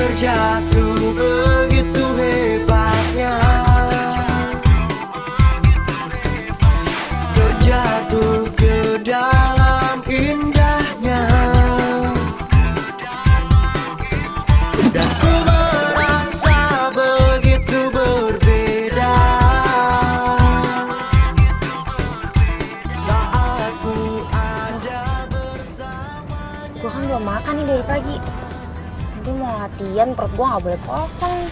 terjatuh begitu hebatnya, terjatuh ke dalam indahnya, dan ku merasa begitu berbeda saat ku ada bersama. Gue kan belum makan nih dari pagi. Nanti mau latihan, perut gue gak boleh kosong.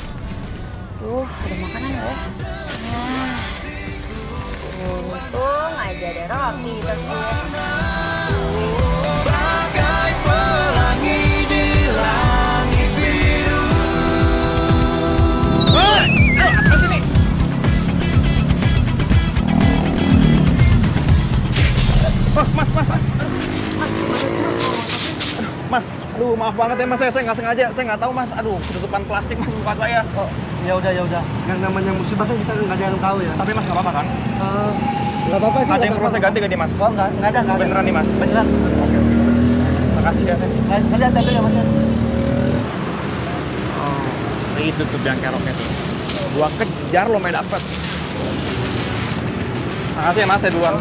Ada makanan gak ya? Nah, untung aja ada roti di tas gue. Bagai pelangi di langit biru. Apa sini? Oh, Mas. Mas, aduh maaf banget ya Mas, saya nggak sengaja, saya nggak tahu Mas, aduh ketutupan plastik Mas muka saya. Oh, ya udah. Yang namanya musibah kan kita nggak ada yang tahu ya. Tapi Mas nggak apa-apa kan? Nggak apa-apa sih. Ada yang perlu saya ganti gak nih Mas? Oh, nggak ada. Beneran nih Mas? Beneran. Oke. Makasih ya. Nggak ada ya Mas ya. Oh, itu tuh yang keroknya tuh. Gua kejar lo main dapet. Makasih ya Mas, saya duluan.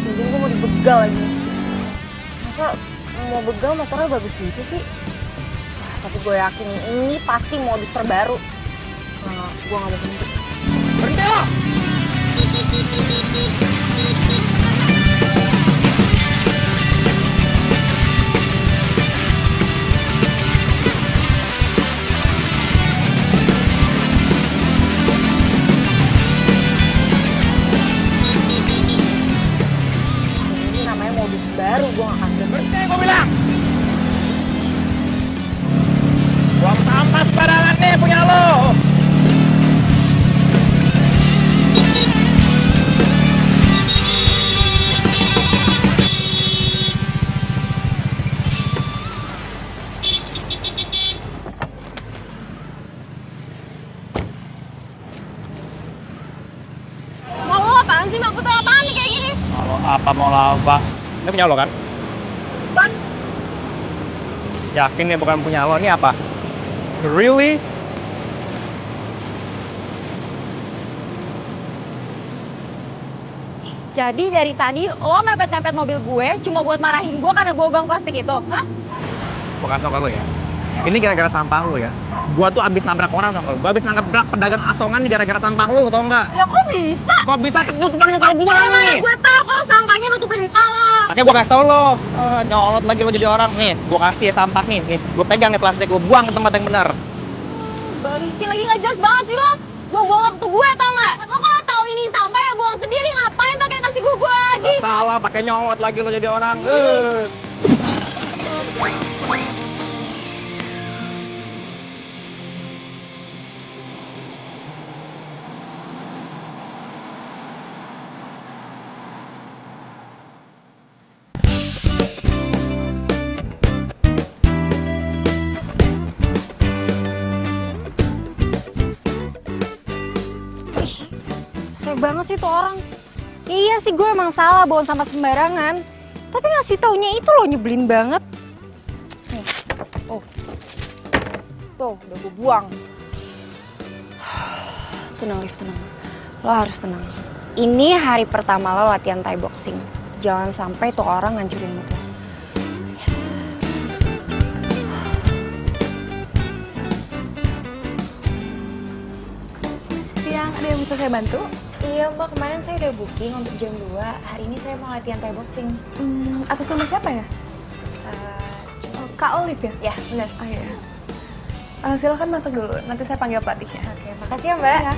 Jadi gue mau dibegal lagi. Masa mau begal motornya bagus gitu sih? Tapi gue yakin ini pasti modus terbaru. Gue gak mau berhenti. Berhenti lo! Modus baru, gue gak akan berhenti, gue bilang! Buang sampah sembarangan nih punya lo! Mau lo apaan sih? Maksudnya apaan nih kayak gini? Mau apa? Ini punya lo kan? Bang! Yakin ya bukan punya lo, ini apa? Really? Jadi dari tadi lo mepet-mepet mobil gue cuma buat marahin gue karena gue bang plastik itu? Hah? Gue kasih tau ke lo ya. Ini gara-gara sampah lo ya. Gua tuh abis nabrak orang tau gak? Gua abis nabrak pedagang asongan gara-gara sampah lo tau gak? Ya kok bisa? Kok bisa ketutupan muka gua nih? Gue tau kok sampahnya nutupin muka lo. Makanya gua kasih tau lo. Nyolot lagi lo jadi orang nih. Gua kasih ya sampah nih. Gua pegang nih plastik, gua buang ke tempat yang benar. Balikin lagi gak jelas banget sih lo. Buang-buang waktu gue tau gak? Lo kalau tau ini sampah ya buang sendiri, ngapain pakai kasih gue lagi? Gak salah, pakai nyolot lagi lo jadi orang. Sayang banget sih tuh orang. Iya sih gue emang salah buang sampah sembarangan. Tapi ngasih taunya itu loh nyebelin banget. Nih, tuh udah gue buang. Tenang Liv, tenang. Lo harus tenang. Ini hari pertama lo latihan Thai boxing. Jangan sampai tuh orang ngancurin mood lo. Yes. Siang, ada yang bisa saya bantu? Iya mbak, kemarin saya udah booking untuk jam 2. Hari ini saya mau latihan Thai boxing. Atas nama siapa ya? Kak Olive ya? Ya, benar. Oh iya. Silakan masuk dulu, nanti saya panggil pelatihnya. Oke, makasih ya mbak. Ya.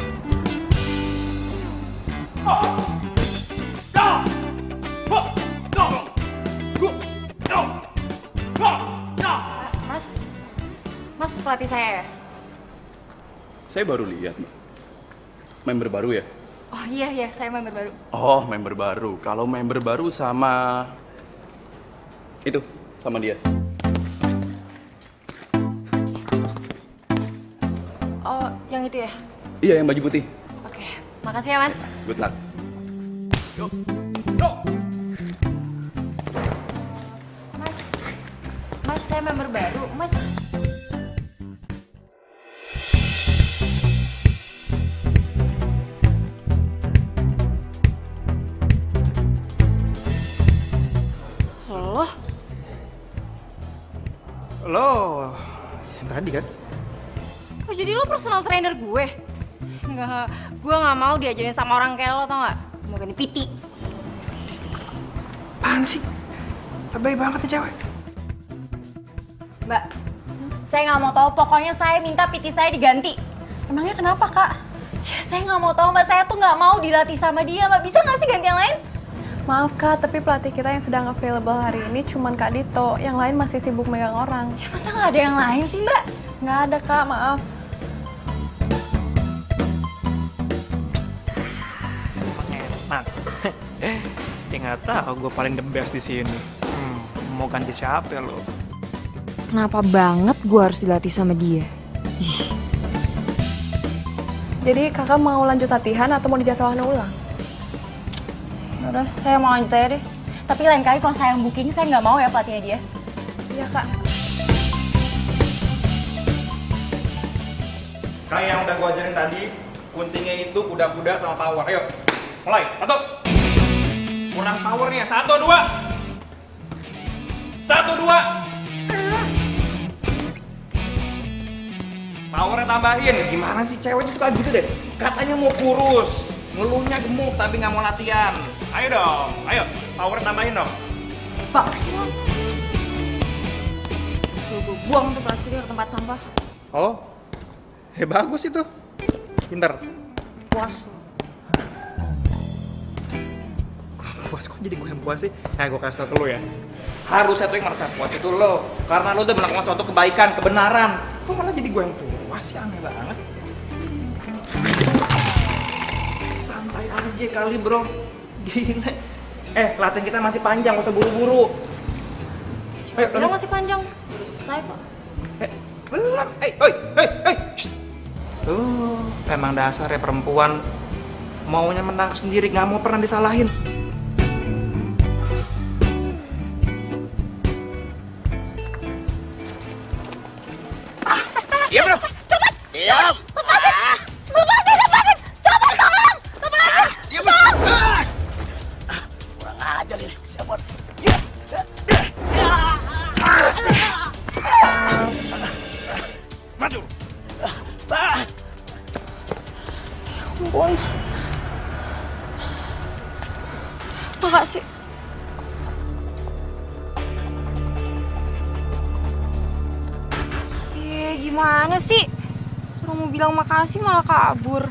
Mas pelatih saya ya? Saya baru lihat, Mbak. Member baru ya? Oh iya, saya member baru. Oh, member baru. Kalau member baru sama itu, sama dia. Oh, yang itu ya? Iya, yang baju putih. Oke, makasih ya mas. Good luck. Yuk. Go. Mas, saya member baru. Mas, Lo yang tadi kan? oh jadi lo personal trainer gue? Enggak, gue nggak mau diajarin sama orang kayak lo, tau nggak? Mau ganti PT. Apaan sih? Lebay banget nih cewek. Mbak, saya nggak mau tahu. Pokoknya saya minta PT saya diganti. Emangnya kenapa, Kak? Ya, saya nggak mau tahu mbak. Saya tuh nggak mau dilatih sama dia. Mbak, bisa nggak sih ganti yang lain? Maaf, Kak, tapi pelatih kita yang sedang available hari ini cuman Kak Dito. Yang lain masih sibuk megang orang. Ya, masa nggak ada yang lain sih mbak? Nggak ada, Kak, maaf. Enak. Dia nggak tahu gue paling the best di sini. Mau ganti siapa lo? Kenapa banget gue harus dilatih sama dia? Jadi kakak mau lanjut latihan atau mau dijadwalkan ulang? Udah, saya mau lanjut aja deh. Tapi lain kali kalau saya yang booking, saya nggak mau ya pelatihnya dia. Iya, Kak. Kayak yang udah gue ajarin tadi, kuncinya itu kuda-kuda sama power. Ayo, mulai. 1. Kurang powernya. 1, 2. 1, 2. Powernya tambahin. Gimana sih cewek suka gitu deh? Katanya mau kurus, ngeluhnya gemuk tapi nggak mau latihan. Ayo dong, ayo. Powernya tambahin dong. Pak, sih lo. Gue buang tuh plastiknya ke tempat sampah. Oh, bagus itu. Pinter. Puas. Puas kok jadi gue yang puas sih? Gue kasih tau ke lo ya. Harusnya tuh yang merasa puas itu lo. Karena lo udah melakukan suatu kebaikan, kebenaran. Kok malah jadi gue yang puas sih? Aneh banget. Santai aja kali bro. Gila. Latihan kita masih panjang, gak usah buru-buru. Ayo, Bilang masih panjang. Udah selesai kok. Belum. Shh. Tuh, emang dasar ya perempuan. Maunya menang sendiri, gak mau pernah disalahin. Diam bro. Cepat. Diam. Lepasin! Coba tolong! Lepasin! Diam bro. Kurang ajar nih. Siapa? Maju. Ampun. Makasih. Gimana sih? Orang mau bilang makasih malah kabur.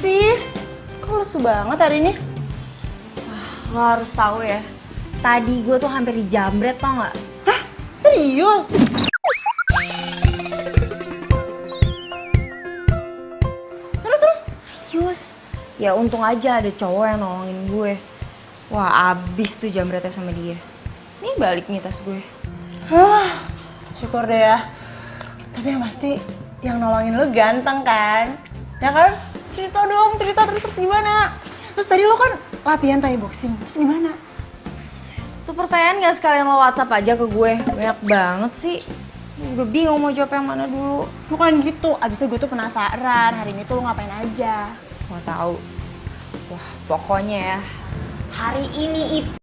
Sih, kok lesu banget hari ini? Lo harus tahu ya. Tadi gue tuh hampir dijamret, tau nggak? Hah? Serius? Terus? Serius? Ya untung aja ada cowok yang nolongin gue. Wah, abis tuh jamretnya sama dia. Nih balik nih tas gue. Syukur deh ya. Tapi yang pasti yang nolongin lu ganteng kan? Ya kan? Cerita dong, terus gimana? Terus tadi lo kan latihan Thai boxing, terus gimana? Tuh pertanyaan gak sekalian lo WhatsApp aja ke gue? Banyak banget sih. Gue bingung mau jawab yang mana dulu. Bukan gitu, abis itu gue tuh penasaran hari ini tuh lo ngapain aja. Mau tahu? Wah, pokoknya ya. Hari ini itu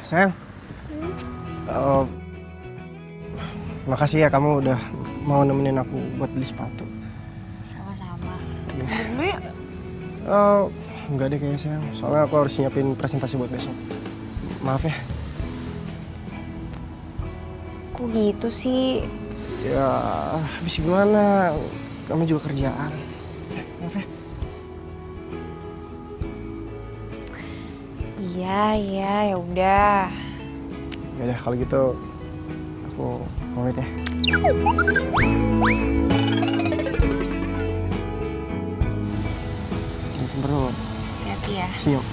Sayang. Makasih ya kamu udah mau nemenin aku buat beli sepatu. Sama-sama. Dulu ya. Enggak deh kayaknya sayang. Soalnya aku harus nyiapin presentasi buat besok. Maaf ya. Kok gitu sih? Ya, habis gimana? Kamu juga kerjaan. Maaf ya. Iya, ya udah. Ya udah kalau gitu aku pamit ya. Jangan cemberut. Hati-hati ya. Senyum.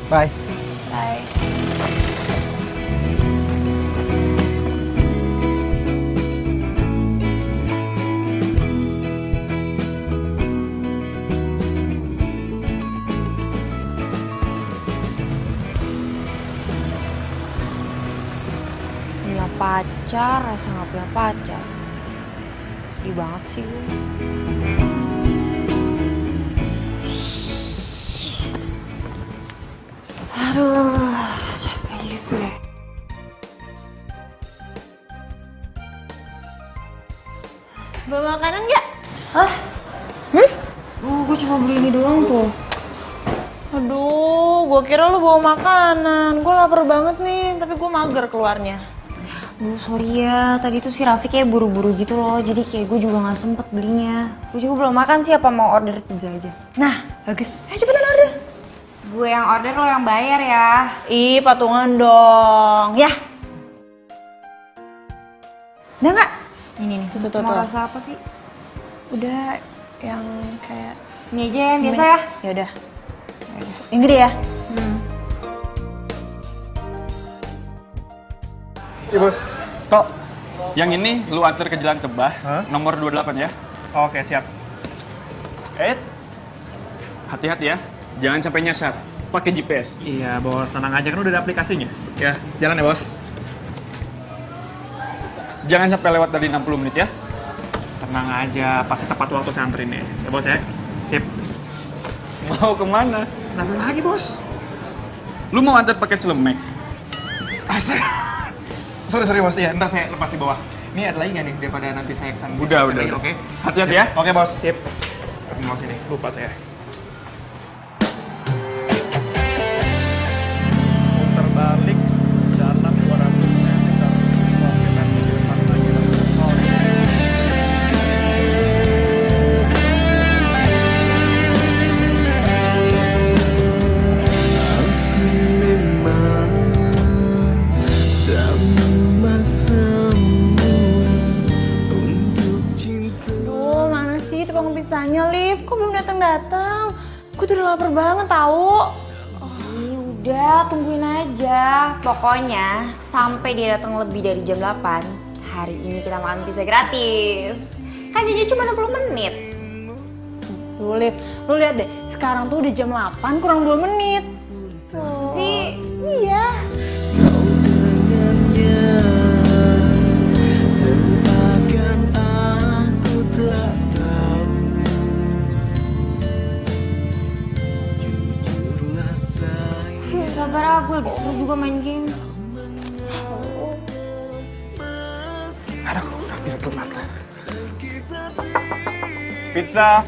Bye. Bye. Punya pacar, rasa nggak punya pacar. Sedih banget sih gue. Aduh, capek juga gue. Bawa makanan nggak? Hah? Oh, gue cuma beli ini doang tuh. Aduh, gue kira lu bawa makanan. Gue lapar banget nih, tapi gue mager keluarnya. Duh, sorry ya. Tadi tuh si Raffi kayak buru-buru gitu loh. Jadi kayak gue juga gak sempet belinya. Gue juga belum makan sih, apa mau order pizza aja. Nah, bagus. Ayo cepetan order. Gue yang order, lo yang bayar ya. Ih, patungan dong. Ya. Udah nggak? Ini nih, Tuh. mau rasa apa sih? Udah yang kayak... Ini aja yang biasa ya. Ya udah. Yang gede ya? Iya bos. Tok, yang ini lu antar ke Jalan Tebah, nomor 28 ya. Oke, siap. Hati-hati ya, jangan sampai nyasar. Pakai GPS. Iya, bos. Tenang aja, kan udah ada aplikasinya. Ya, jalan ya, bos. Jangan sampai lewat dari 60 menit ya. Tenang aja, pasti tepat waktu saya anterin ya. Ya, bos ya? Sip. Mau kemana? Kenapa lagi, bos? Lu mau antar pakai celemek? Sorry bos, ya ntar saya lepas di bawah. Ini ada lagi nggak nih daripada nanti saya kesana? Udah. Oke. Hati-hati Sip. ya. Oke bos, sip. Mau sini, lupa saya. Putar balik dalam 200 meter. Oke, nanti di depan lagi. Aduh, mana sih tukang pizzanya, Liv? Kok belum datang-datang? Gue tuh udah lapar banget tahu. Ih, udah, tungguin aja. Pokoknya, sampai dia datang lebih dari jam 8, hari ini kita makan pizza gratis. Kan janjinya cuma 60 menit. Tuh, Liv, lu lihat deh. Sekarang tuh udah jam 8 kurang 2 menit. Masa sih? Iya. Seakan aku tak tahu. Jujurlah sayang. Sabar ah, gue lagi seru juga main game. Aduh, udah telat. Pizza.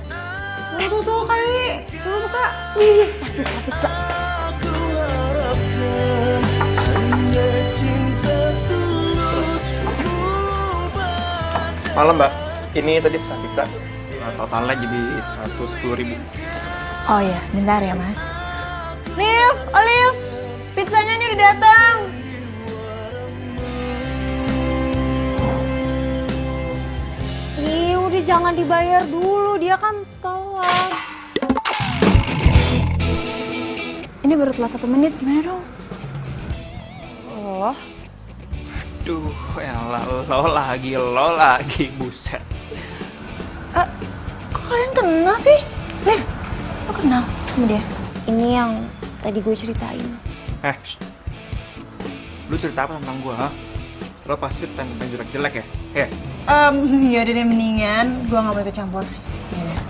Tuh kali. Coba buka. Iya, pasti tukang pizza. Aku harapkan hanya cinta tulus. Malam, Mbak. Ini tadi pesan pizza. Totalnya jadi 110.000. Oh iya, bentar ya, Mas. Liv, Olive, pizzanya ini udah datang. Ih, udah jangan dibayar dulu, dia kan telat. Ini baru telat 1 menit, gimana dong? Oh, Duh, elah, lo lagi, buset. Kok kalian kenal sih? Liv, lo kenal sama dia? ini yang tadi gue ceritain. Shh. Lu cerita apa tentang gua, ha? Lo pasti tentang jelek-jelek ya? Yaudah deh, mendingan gue gak mau ikut campur. Yaudah.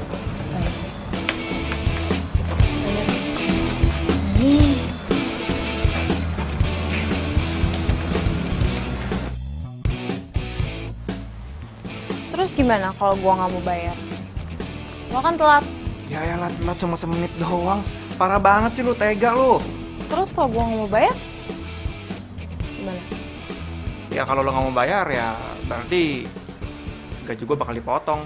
Nih, Terus gimana kalau gue nggak mau bayar? Lo kan telat. Ya elah, telat cuma semenit doang. Parah banget sih lu, tega lu. Terus kalau gue nggak mau bayar? Gimana? Ya kalau lo nggak mau bayar ya berarti gaji gue bakal dipotong.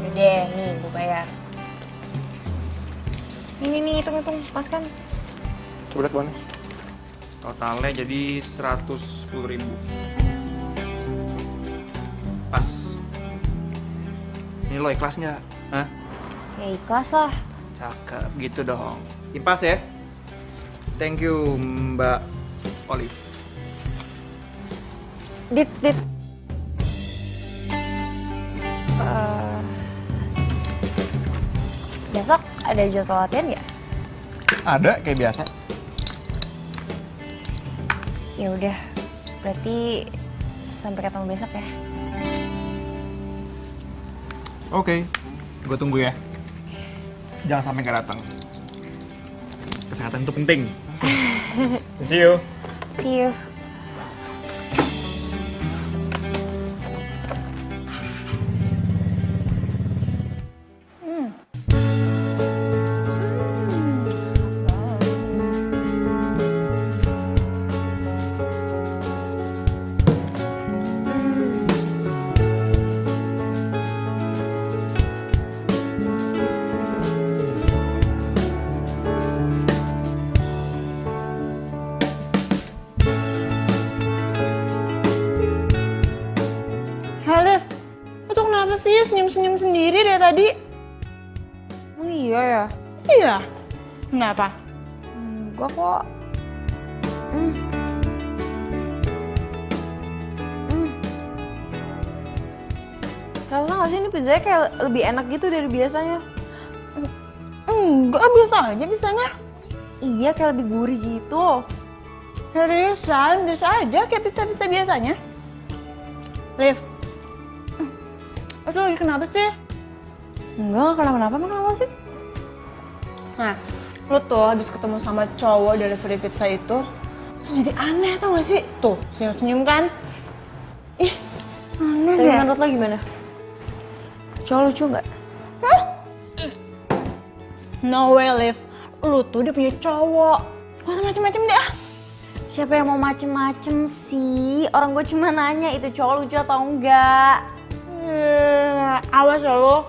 Udah deh, nih gue bayar. Ini nih, hitung-hitung, pas kan? Coba lihat bonus. Totalnya jadi 110.000. Pas. Ini lo ikhlas nggak? Hah? Ya ikhlas lah. Cakep, gitu dong. Impas ya. Thank you, Mbak Olive. Dit. Besok ada jadwal latihan nggak? Ada, kayak biasa. Ya udah, berarti sampai ketemu besok ya. Oke, gue tunggu ya. Jangan sampai nggak datang. Kesehatan itu penting. See you. See you. Halif, lo tuh kenapa sih senyum-senyum sendiri dari tadi? Oh iya ya? Iya. Kenapa? Enggak kok. Kalau nggak sih ini pizzanya kayak lebih enak gitu dari biasanya. Enggak, biasa aja bisanya. Iya, kayak lebih gurih gitu. Seriusan, biasa aja kayak pizza-pizza biasanya. Liv, lo lagi kenapa sih? Enggak kenapa-napa, emang kenapa sih? Nah, lo tuh habis ketemu sama cowok delivery pizza itu tuh jadi aneh tau gak sih? Tuh, senyum-senyum kan? Ih, aneh Tapi deh. menurut lo gimana? Cowok lucu nggak? No way, Liv. Lo tuh udah punya cowok. Gak usah macem-macem deh ah. Siapa yang mau macem-macem sih? Orang gue cuma nanya itu cowok lucu atau enggak. Awas ya lo.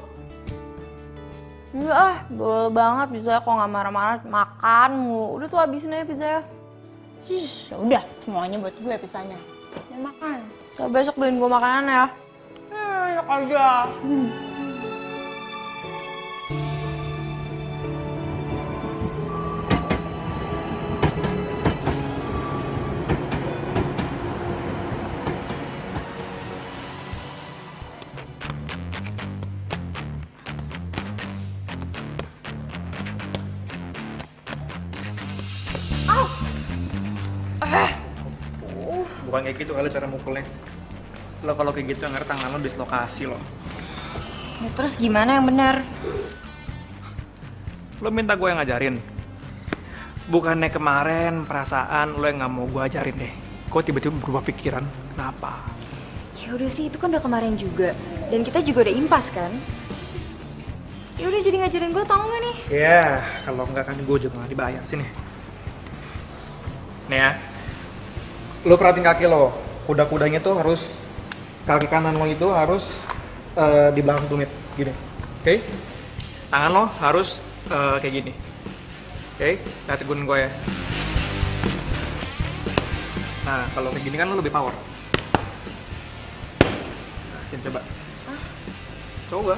Enggak ah, bawel banget bisa kok nggak marah-marah makan mulu. Udah tuh habisin aja pizzanya. Ya udah, semuanya buat gue pizzanya. Ya makan. Coba besok beliin gue makanan ya. Enak aja. Bukan kayak gitu kali cara mukulnya. Lo kalau kayak gitu ngerti tangan lo dislokasi lo. Ya, terus gimana yang benar? Lo minta gue yang ngajarin. Bukannya kemarin perasaan lo yang nggak mau gue ajarin deh. Kok tiba-tiba berubah pikiran? Kenapa? Ya udah sih, itu kan udah kemarin juga. Dan kita juga udah impas kan? Ya udah jadi ngajarin gue tau nggak nih? Ya, kalau nggak kan gue juga nggak dibayar sini. Nih ya, lo perhatiin kaki lo. Kuda-kudanya tuh harus kaki kanan lo itu harus di belakang tumit gini, oke? Tangan lo harus kayak gini, oke? Lihat tegunin gue ya. Nah, kalau kayak gini kan lo lebih power. Nah, ini coba. Coba.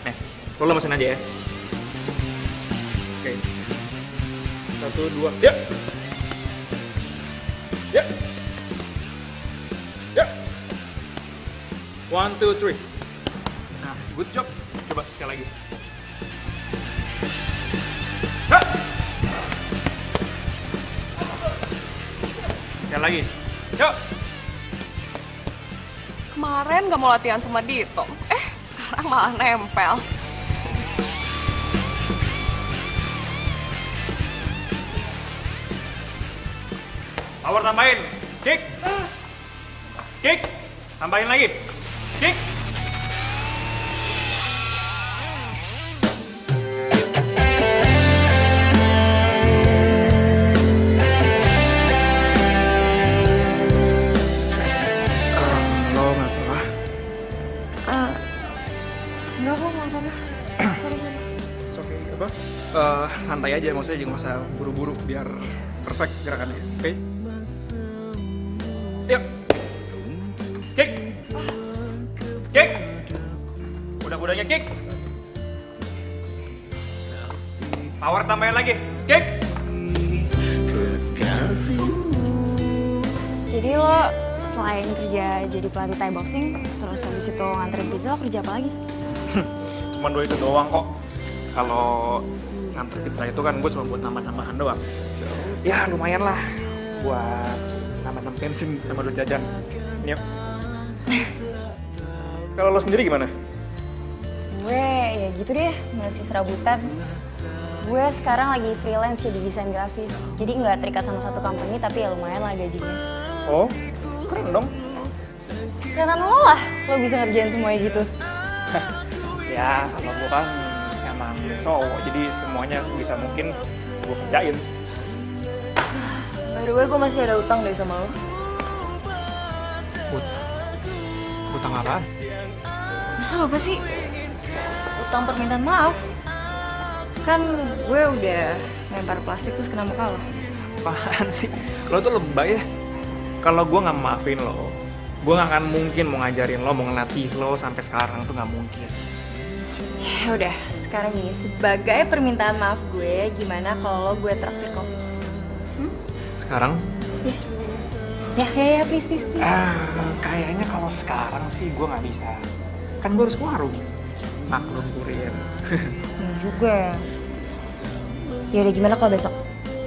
Nih, lo lemesin aja ya. Oke. 1, 2, ya. Ya. Ya. 1, 2, 3. Nah, good job. Coba sekali lagi. Ha. Sekali lagi. Yuk. Kemarin gak mau latihan sama Dito. Sekarang malah nempel. Power tambahin. Kick. Kick. Tambahin lagi. Kick. Lo nggak apa-apa? Enggak kok, nggak apa-apa. Sorry. Oke, apa? Santai aja, maksudnya jangan usah buru-buru biar perfect gerakannya. Oke? Yuk. Kick. Kick. Udah-udahnya kick. Power tambahin lagi. Kick. Jadi lo selain kerja jadi pelatih Thai boxing, terus habis itu nganterin pizza, lo kerja apa lagi? Cuman dua itu doang kok. Kalau nganter pizza itu kan gue cuma buat nambah-nambahan doang. Ya lumayan lah buat nambah-nambah bensin sama duit jajan. Yuk. Kalau lo sendiri gimana? Gue ya gitu deh, masih serabutan. Gue sekarang lagi freelance jadi desain grafis. Jadi nggak terikat sama satu company, tapi ya lumayan lah gajinya. Oh, keren dong. Ya kan lo lah, lo bisa ngerjain semuanya gitu. Ya, kalau gue kan emang cowok, jadi semuanya sebisa mungkin gue kerjain. By the way, gue masih ada utang deh sama lo. Utang apaan? Masa lupa sih? Utang permintaan maaf. Kan gue udah lempar plastik terus kena muka lo. Apaan sih? Lo tuh lebay ya. Kalau gue nggak maafin lo, gue nggak akan mungkin mau ngajarin lo, mau ngelatih lo sampai sekarang tuh nggak mungkin. Ya udah, sekarang gini, sebagai permintaan maaf gue, gimana kalau gue traktir kopi? Sekarang? Ya, please. Kayaknya kalau sekarang sih gue nggak bisa. Kan gue harus ke warung. Maklum kurir. Ya juga. Ya udah, gimana kalau besok?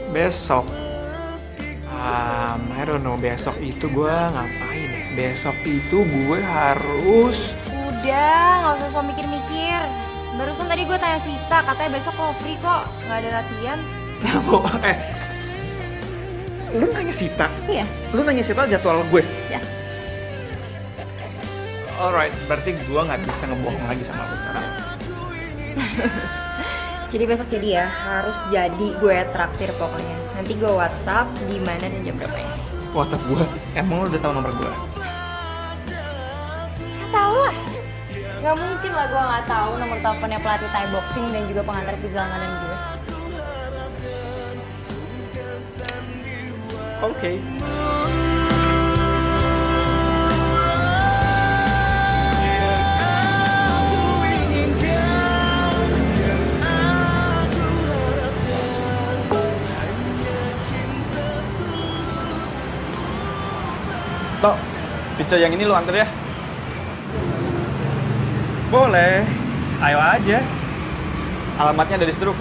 Besok? I don't know, besok itu gue ngapain ya? Besok itu gue harus... Udah, nggak usah so mikir-mikir. Barusan tadi gue tanya Sita, katanya besok lo free kok, nggak ada latihan. Lu nanya Sita? Iya. Lu nanya Sita jadwal gue? Yes. Alright, berarti gue nggak bisa ngebohong lagi sama lu sekarang. Jadi besok jadi ya, harus jadi gue traktir pokoknya. Nanti gue WhatsApp di mana dan jam berapa ya. WhatsApp gue? Emang lu udah tahu nomor gue? Ya tau lah. Gak mungkin lah gue gak tahu nomor teleponnya pelatih Thai boxing dan juga pengantar pizza langganan gue. Oke. Tok, pizza yang ini lu antar ya? Boleh, ayo aja. Alamatnya ada di struk.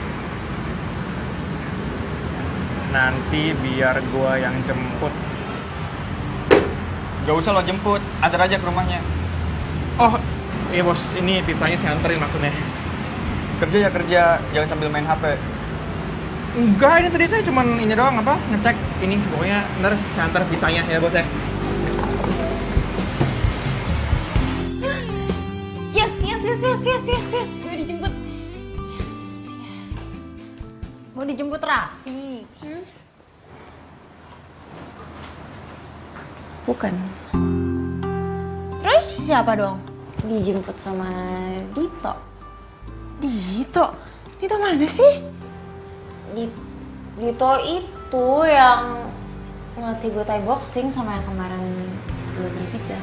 Nanti biar gua yang jemput. Gak usah lo jemput, antar aja ke rumahnya. Oh, iya bos, ini pizzanya saya anterin maksudnya. Kerja ya kerja, jangan sambil main HP. Enggak, ini tadi saya cuman ini doang apa, ngecek ini. Pokoknya ntar saya antar pizzanya ya bos ya. Yes, gue dijemput. Yes. Mau dijemput Raffi. Bukan. Terus siapa dong? Dijemput sama Dito. Dito? Dito mana sih? Dito itu yang ngelatih gue Thai boxing sama yang kemarin delivery pizza.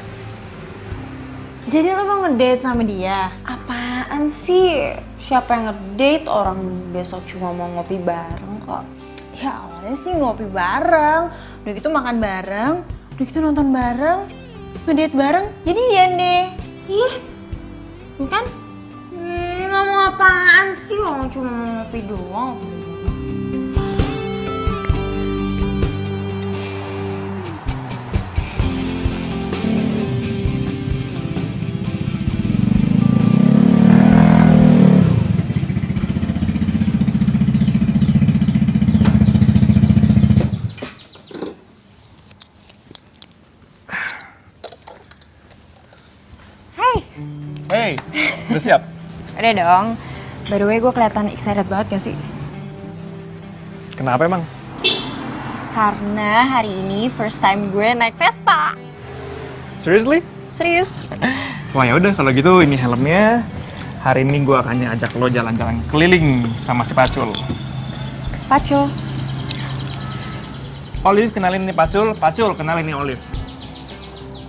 Jadi lo mau ngedate sama dia? Apaan sih? Siapa yang ngedate? Orang besok cuma mau ngopi bareng kok. Ya awalnya sih ngopi bareng, udah gitu makan bareng, udah gitu nonton bareng, ngedate bareng, jadian deh. Ih, Bukan? nggak mau apaan sih? Orang cuma mau ngopi doang. Hey, udah siap? Udah dong. By the way, gue kelihatan excited banget gak sih? Kenapa emang? Karena hari ini first time gue naik Vespa. Seriously? Serius? Wah ya udah kalau gitu ini helmnya. Hari ini gue akan ajak lo jalan-jalan keliling sama si Pacul. Pacul? Olive kenalin nih Pacul, Pacul kenalin nih Olive.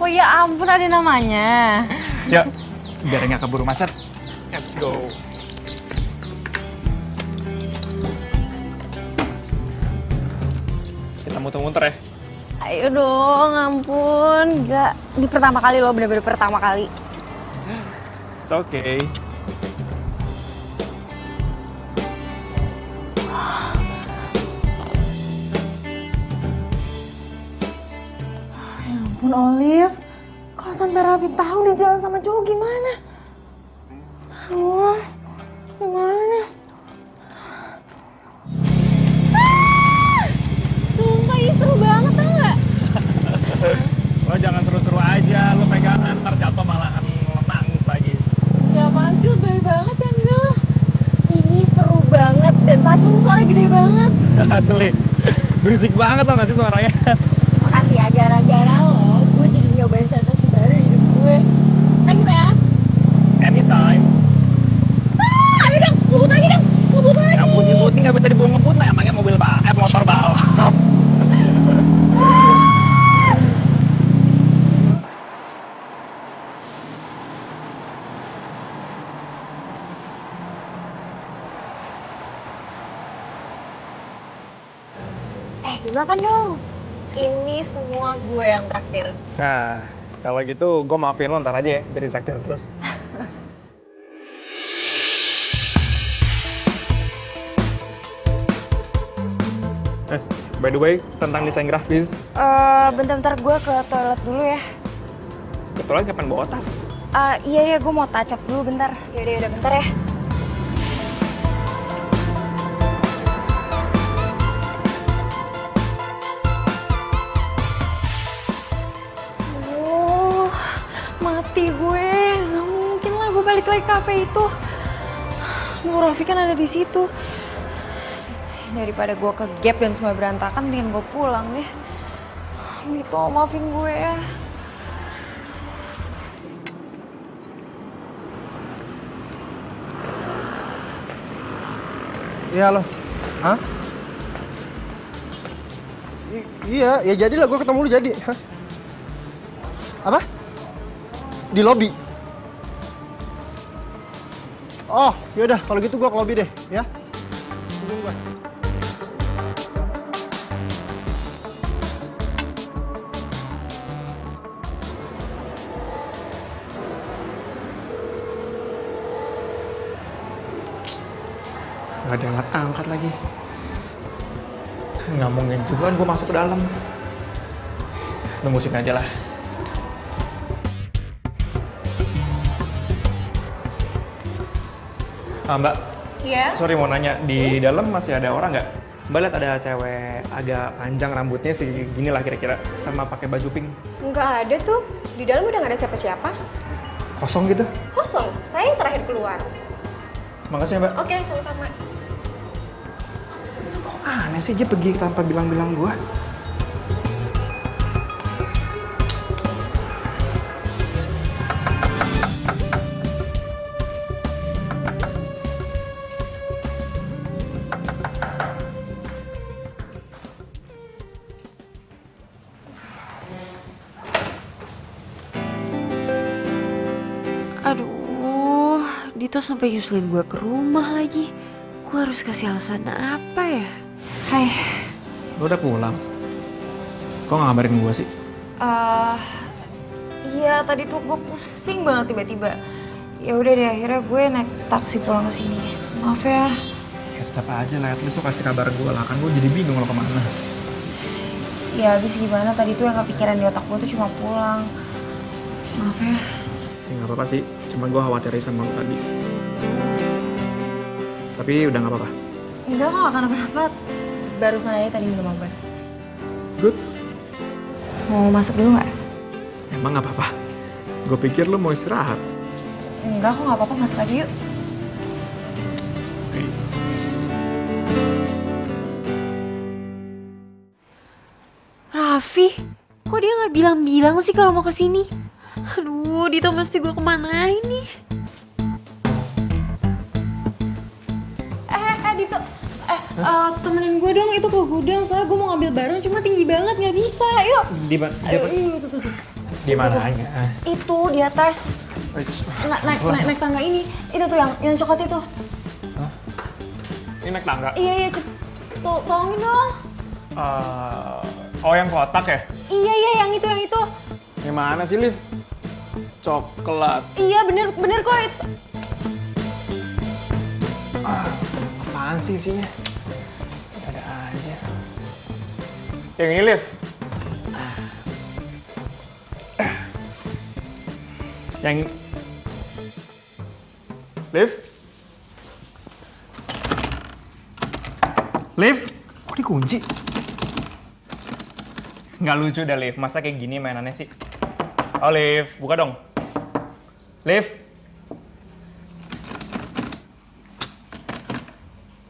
Oh ya ampun ada namanya. Ya, biar nggak keburu macet. Let's go. Kita muter-muter ya. Ayo dong, ampun. Gak, ini pertama kali lo, bener-bener pertama kali. It's okay. Ya ampun Olive, kalau sampai Raffi tahu dia jalan sama cowok gimana? Wah, gimana? Sumpah ini seru banget tau gak? Lo jangan seru-seru aja, lo pegangan ntar jatuh malahan nangis lagi. Ya apaan sih, lebay banget ya Angel. Ini seru banget dan Pacul suaranya gede banget. Asli, berisik banget tau gak sih suaranya? Makasih ya, gara-gara lo, gue jadi nyobain sensasi baru di hidup gue. Thanks ya. Anytime. Ayo dong, ngebut lagi dong. Ngebut lagi. Ngebut nggak bisa dibawa ngebut lah, emangnya mobil motor balap. Dimakan dong. Ini semua gue yang traktir. Nah, kalau gitu gue maafin lo ntar aja ya, biar ditraktir terus. By the way, tentang desain grafis, Bentar-bentar gue ke toilet dulu ya. kebetulan kapan bawa tas? Iya, gue mau touch up dulu bentar. Yaudah, bentar ya. Mati gue, nggak mungkin lah gue balik lagi kafe itu. Raffi kan ada di situ. Daripada gue ke gap dan semua berantakan, mendingan gue pulang deh. Gitu, maafin gue ya. Iya lo. Hah? Iya, ya jadilah gue ketemu lu jadi. Hah? Apa? Di lobi. Oh, yaudah kalau gitu gue ke lobi deh, ya. Tungguin gue. Gak ada yang angkat lagi. Nggak mungkin juga kan gue masuk ke dalam. Tunggu sini aja lah. Mbak, Iya? sorry mau nanya, di dalam masih ada orang nggak? Mbak lihat ada cewek agak panjang rambutnya segini lah kira-kira, sama pakai baju pink. Nggak ada tuh. Di dalam udah nggak ada siapa-siapa. Kosong gitu? Kosong. Saya yang terakhir keluar. Makasih ya Mbak. Oke, sama-sama. Kok aneh sih dia pergi tanpa bilang-bilang gua? Aduh, Dito sampai nyusulin gue ke rumah lagi. Gue harus kasih alasan apa ya? Hai. Lo udah pulang? Kok nggak ngabarin gua sih? Iya tadi tuh gue pusing banget tiba-tiba. Ya udah deh akhirnya gue naik taksi pulang ke sini. Maaf ya. Ya tetap aja lah, at least lo kasih kabar gua lah, kan gua jadi bingung lo kemana. Ya abis gimana tadi tuh yang kepikiran di otak gue tuh cuma pulang. Maaf ya. Ya nggak apa-apa sih, cuma gua khawatir sama lo tadi. Tapi udah nggak apa-apa. Enggak kok gak kenapa-napa. Barusan aja tadi minum obat. Good. Mau masuk dulu nggak? Emang nggak apa-apa. Gue pikir lo mau istirahat. Enggak, kok nggak apa-apa, masuk aja yuk. Raffi, kok dia nggak bilang-bilang sih kalau mau kesini? Aduh, Dito mesti gue kemana ini? Dito, temenin gue dong itu ke gudang, soalnya gue mau ngambil barang cuma tinggi banget nggak bisa. Yuk. Di mana? Di mananya? Itu di atas. Naik tangga ini. Itu tuh yang coklat itu. Hah? Ini naik tangga? Iya, tolongin dong. Oh yang kotak ya? Iya, yang itu. Gimana sih, Liv? Coklat. Iya, bener kok itu. Apaan sih isinya? Ada aja. Yang ini, Liv. Yang... Liv? Liv? Kok dikunci? Nggak lucu dah, Liv. Masa kayak gini mainannya sih? Oh, Liv. Buka dong. Liv?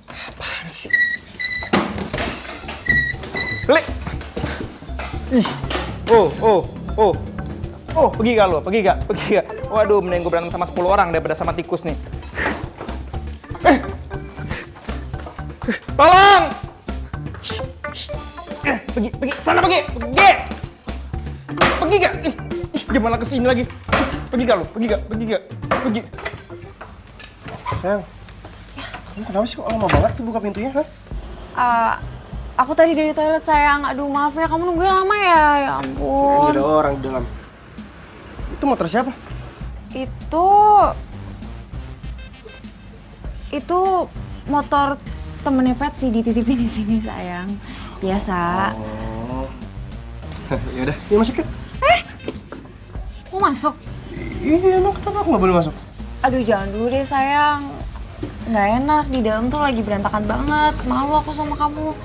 Apaan sih? Liv! Ih. Oh, pergi gak lo? Pergi gak? Waduh, mending gue berantem sama 10 orang daripada sama tikus nih. Tolong! Pergi, sana pergi! Pergi gak? Gimana kesini lagi? Pergi gak lo? Pergi. Sayang, kamu kenapa sih kok lama banget sih buka pintunya, ha? Aku tadi dari toilet, sayang. Aduh, maaf ya, kamu nungguin lama ya? Ya ampun. Ini ada orang di dalam. Itu motor siapa? Itu motor temennya Pet sih, dititipin di sini, sayang. Biasa. Oh. Ya udah, yuk masuk yuk. Mau masuk? Iya, emang kenapa aku nggak boleh masuk? Aduh, jangan dulu deh, sayang. Nggak enak, di dalam tuh lagi berantakan banget. Malu aku sama kamu.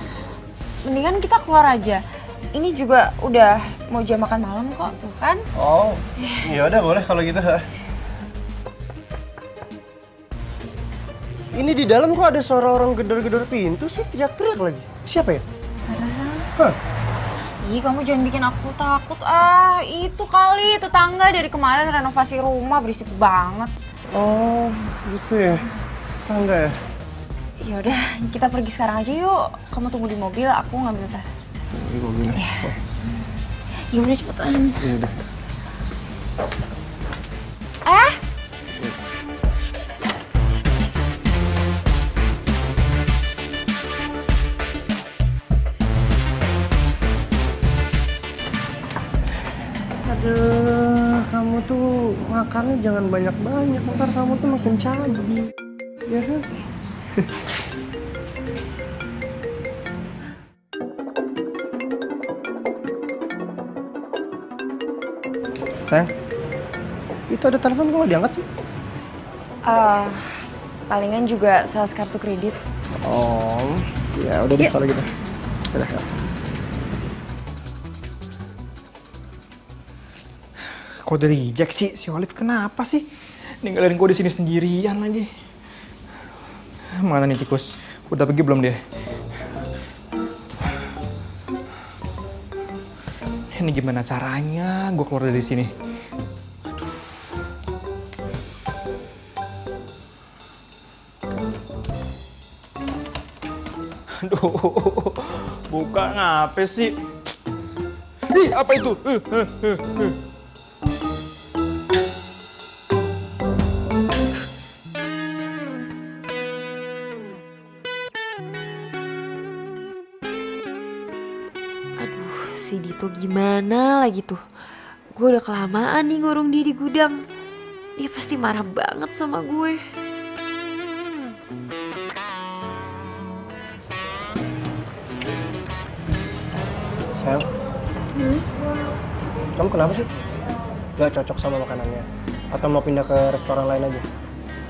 Mendingan kita keluar aja. Ini juga udah mau jam makan malam kok, tuh kan? Oh, ya udah boleh kalau gitu. Ini di dalam kok ada suara orang gedor-gedor pintu sih, teriak-teriak lagi. Siapa ya? Masa sih? Hah? Ih, kamu jangan bikin aku takut. Itu kali tetangga dari kemarin renovasi rumah, berisik banget. Oh, gitu ya. Tetangga ya? Ya udah, kita pergi sekarang aja yuk. Kamu tunggu di mobil, aku ngambil tas. Di mobil. Ya udah cepetan. Ya udah. Aduh, kamu tuh makannya jangan banyak-banyak, ntar kamu tuh makin cabi. Ya kan? Sayang, itu ada telepon kok nggak diangkat sih? Palingan juga sales kartu kredit. Oh, ya udah deh kalau gitu. Udah. Kok udah reject sih? Si Olive kenapa sih? Ninggalin gue di sini sendirian lagi. Mana nih tikus? Udah pergi belum dia? Ini gimana caranya gue keluar dari sini? Aduh, buka ngapain sih? Ih, apa itu? Si Dito gimana lagi tuh? Gue udah kelamaan nih ngurung dia di gudang. Dia pasti marah banget sama gue. Sayang, kamu kenapa sih? Gak cocok sama makanannya? Atau mau pindah ke restoran lain aja?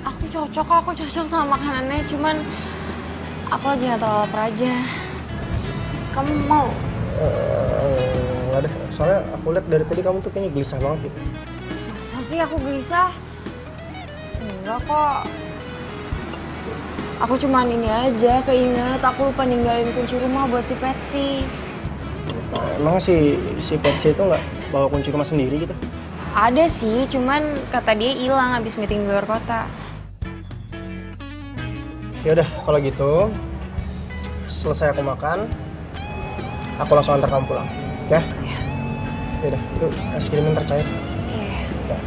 Aku cocok sama makanannya, cuman aku lagi gak terlalu lapar aja. Kamu mau? Nggak deh, soalnya aku lihat dari tadi kamu tuh kayaknya gelisah banget gitu. Masa sih aku gelisah? Enggak kok. Aku cuman ini aja, keinget aku lupa ninggalin kunci rumah buat si Patsy. Emang si Patsy itu nggak bawa kunci rumah sendiri gitu? Ada sih, cuman kata dia hilang habis meeting di luar kota. Ya udah, kalau gitu selesai aku makan, aku langsung antar kamu pulang, oke? Ya udah, yuk es krimnya ntar cair. Iya. Udah.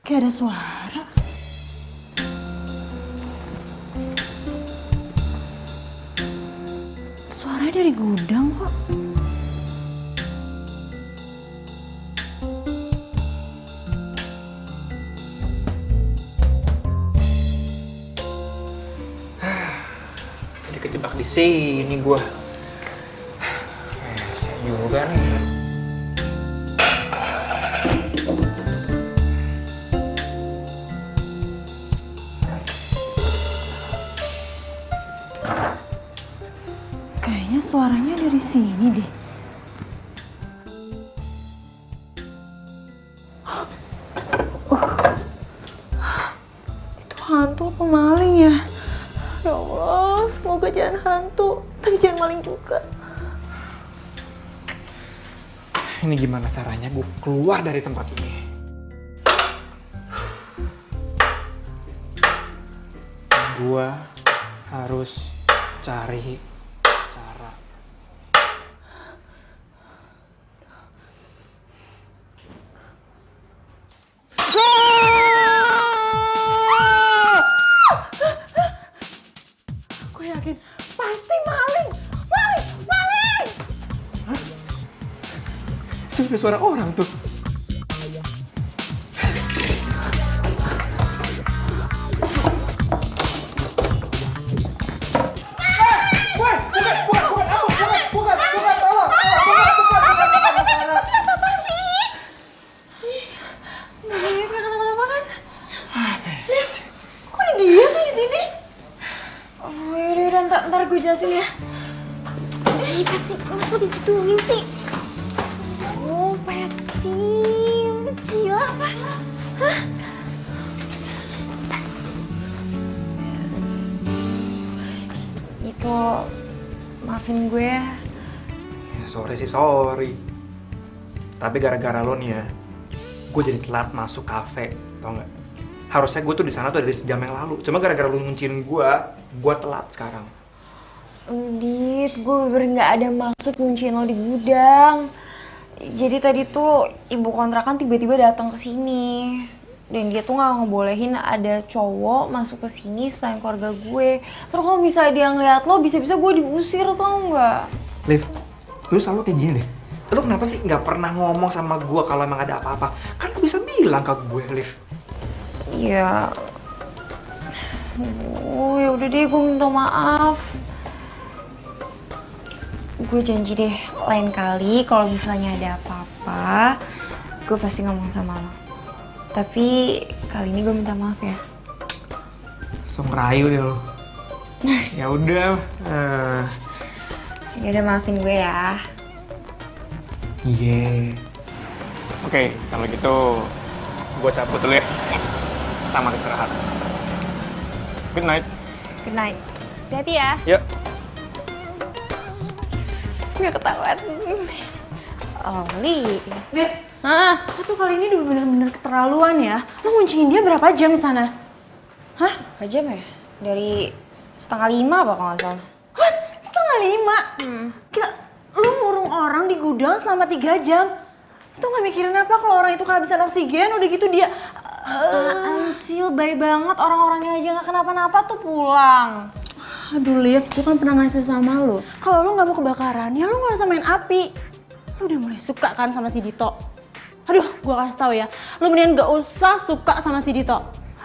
Kayak ada suara. Suaranya dari gudang kok. Jadi kejebak di sini gua. Saya juga nih. Kayaknya suaranya dari sini deh. Itu hantu apa maling ya? Ya Allah, semoga jangan hantu, tapi jangan maling juga. Ini gimana caranya gue keluar dari tempat ini? Gue harus cari cara. Gue yakin pasti maling, maling, maling. Itu ada suara orang tuh. Ntar gue jelasin ya. Ih, Patsy, masa digituin sih? Oh, Patsy, lu gila apa? Hah? Itu, maafin gue ya. Ya, sorry sih, sorry. Tapi gara-gara lo nih ya, gue jadi telat masuk kafe, tau nggak? Harusnya gue tuh di sana tuh dari sejam yang lalu. Cuma gara-gara lo ngunciin gue telat sekarang. Dit, gue bener nggak ada maksud kunciin lo di gudang. Jadi tadi tuh ibu kontrakan tiba-tiba datang ke sini dan dia tuh nggak ngebolehin ada cowok masuk ke sini selain keluarga gue. Terus kalau misalnya dia ngeliat lo, bisa-bisa gue diusir, tau nggak? Liv, lu selalu kayak gini deh. Lu kenapa sih nggak pernah ngomong sama gue kalau emang ada apa-apa? Kan lu bisa bilang ke gue, Liv. Iya. Oh, ya udah deh, gue minta maaf. Gue janji deh, lain kali kalau misalnya ada apa-apa, gue pasti ngomong sama lo. Tapi kali ini gue minta maaf ya. So ngerayu deh lo. Ya udah. Ya udah, maafin gue ya. Iya. Oke, kalau gitu gue cabut dulu ya. Selamat istirahat. Good night. Good night. Hati-hati ya. Yuk. Nggak ketahuan. Oli. Liv, lo tuh kali ini udah bener-bener keterlaluan ya. Lo ngunciin dia berapa jam di sana? Hah? Berapa jam ya? Dari 4:30 apa kalau nggak salah. What? 4:30? Gila, lo ngurung orang di gudang selama 3 jam. Itu nggak mikirin apa kalau orang itu kehabisan oksigen, udah gitu dia... Apaan sih, lebay banget, orang-orangnya aja nggak kenapa-napa tuh pulang. Aduh Liv, gue kan pernah ngasih sama lo. Kalau lo nggak mau kebakaran, ya lo nggak usah main api. Lo udah mulai suka kan sama si Dito? Aduh, gue kasih tau ya, lo mendingan gak usah suka sama si Dito.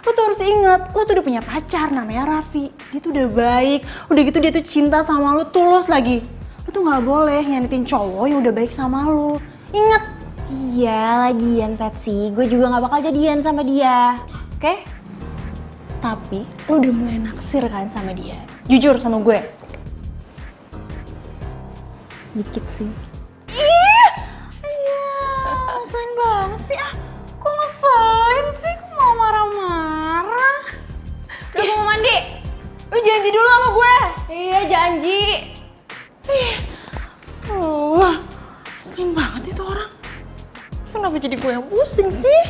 Lo tuh harus ingat, lo tuh udah punya pacar namanya Raffi. Dia tuh udah baik, udah gitu dia tuh cinta sama lo, tulus lagi. Lo tuh nggak boleh nyanitin cowok yang udah baik sama lo. Ingat. Iya, lagian Patsy, gue juga nggak bakal jadian sama dia. Oke? Tapi lo udah mulai naksir kan sama dia? Jujur sama gue. Dikit sih. Ih, iya, ngeselin banget sih ah. Kok ngeselin sih? Kok mau marah-marah? Udah gue mau mandi. Lu janji dulu sama gue. Iya janji. Ih, ngeselin banget itu orang. Kenapa jadi gue yang pusing sih?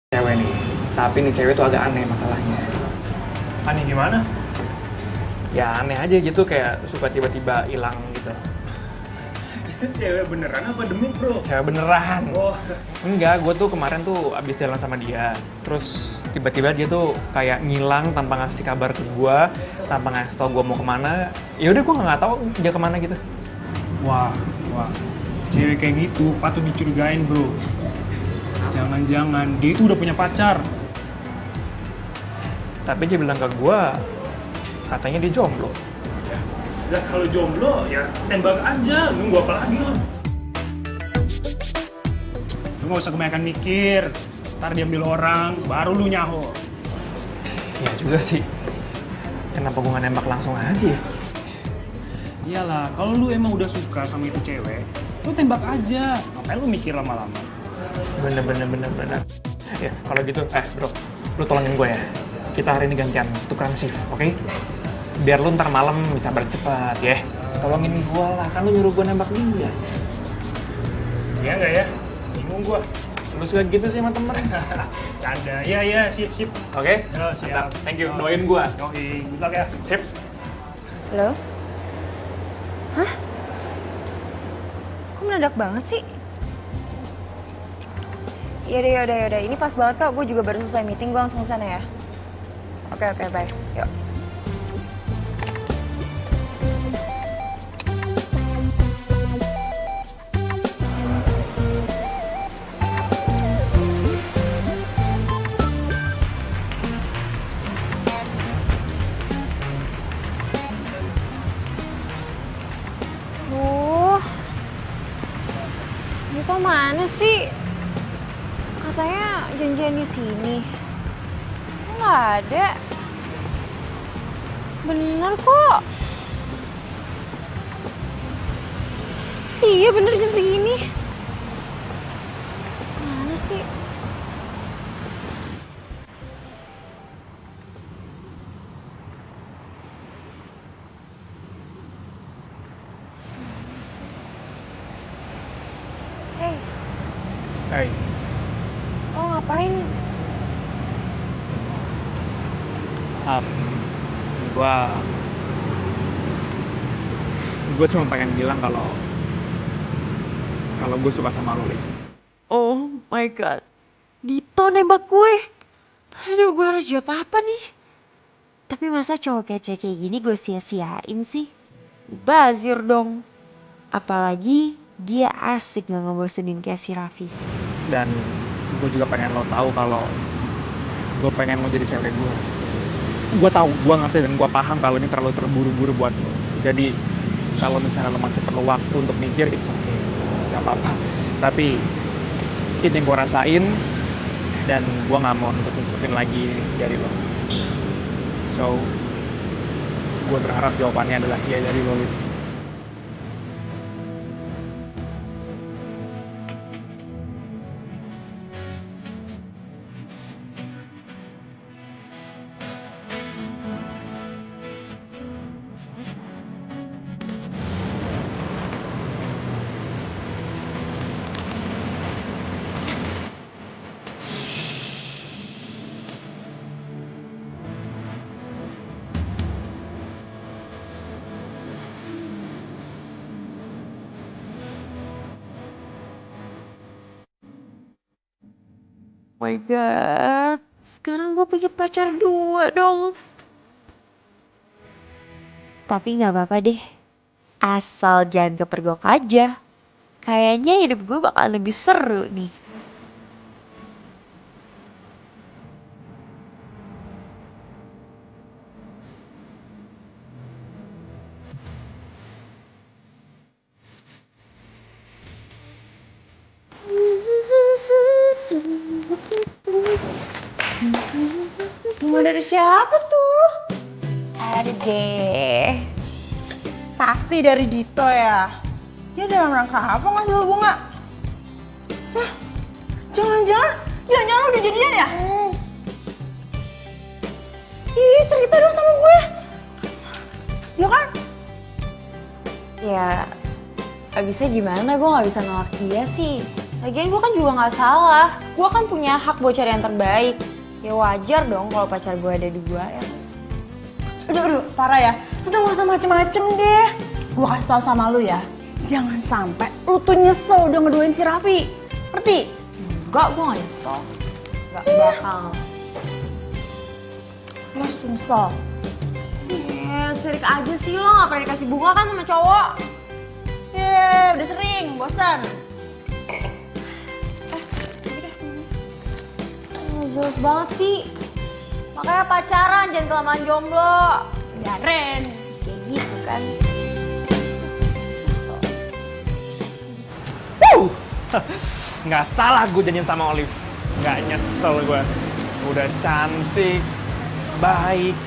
Cewek nih, tapi nih cewek tuh agak aneh masalahnya. Aneh gimana? Ya aneh aja gitu, kayak suka tiba-tiba hilang gitu. Itu cewek beneran apa demi bro? Cewek beneran. Oh, Enggak, gue tuh kemarin tuh abis jalan sama dia. Terus tiba-tiba dia tuh kayak ngilang tanpa ngasih kabar ke gue, tanpa ngasih tau gue mau kemana. Ya udah gue nggak tahu dia kemana gitu. wah. Cewek kayak gitu patut dicurigain bro. Jangan-jangan dia itu udah punya pacar. Tapi dia bilang ke gue, katanya dia jomblo. Ya kalau jomblo ya tembak aja, nunggu apa lagi lo? Lu nggak usah kebanyakan mikir, ntar diambil orang, baru lu nyaho. Ya juga sih. Kenapa gue nggak nembak langsung aja ya? Iyalah, kalau lu emang udah suka sama itu cewek, lu tembak aja. Ngapain lu mikir lama-lama? Bener. Ya kalau gitu, bro, lu tolongin gue ya. Kita hari ini gantian, tukeran shift, oke? Biar lu ntar malam bisa bercepat ya. Tolongin gue lah, kan lu nyuruh gue nembak dia. Iya nggak ya? Bingung gua. Lu suka gitu sih sama temen? Canda. Iya, sip. Oke? Yo, siap. Thank you, doain gue. Yoi, good luck ya. Sip. Halo? Hah? Kok mendadak banget sih? Yaudah. Ini pas banget kak, gue juga baru selesai meeting, gue langsung kesana ya. Oke, bye. Yuk. Itu mana sih? Katanya janjian di sini. Kok nggak ada? Bener kok. Iya bener jam segini. Mana sih? ngapain? Gue cuma pengen bilang kalau gue suka sama lo, Liv. Oh my god. Dito nembak gue. Aduh, gue harus jawab apa nih? Tapi masa cowok kece kayak gini gue sia-siain sih? Bazir dong. Apalagi dia asik gak ngebosenin kayak si Raffi. Dan gue juga pengen lo tahu kalau gue pengen lo jadi cewek gue. Gue tahu, gue ngerti dan gue paham kalau ini terlalu terburu-buru buat lo. Jadi kalau misalnya lo masih perlu waktu untuk mikir, it's okay, gak apa-apa. Tapi ini yang gue rasain dan gue nggak mau nutupin lagi dari lo. So, gue berharap jawabannya adalah iya dari lo, Liv. Oh my god, sekarang gue punya pacar 2 dong. Tapi gak apa-apa deh, asal jangan kepergok aja. Kayaknya hidup gue bakal lebih seru nih. Bunga dari siapa tuh? Ada deh. Pasti dari Dito ya. Dia dalam rangka apa ngasih lo bunga? Hah? Jangan-jangan lo udah jadian ya? Ih, cerita dong sama gue. Ya kan? Ya, abisnya gimana? Gue nggak bisa nolak dia sih. Lagian gue kan juga nggak salah. Gue kan punya hak buat cari yang terbaik. Ya wajar dong kalau pacar gue ada 2 ya. Aduh, parah ya. Udah gak usah macem-macem deh. Gue kasih tau sama lu ya. Jangan sampai lu tuh nyesel udah ngeduain si Raffi. Ngerti? Enggak, gue gak nyesel. Gak bakal. Mas nyesel. Sirik aja sih lo, gak pernah dikasih bunga kan sama cowok. Udah sering, bosan. Jelas banget sih. Makanya pacaran, jangan kelamaan jomblo. Ya Ren. Kayak gitu kan. Nggak salah gue janjian sama Olive. Nggak nyesel gue. Udah cantik, baik,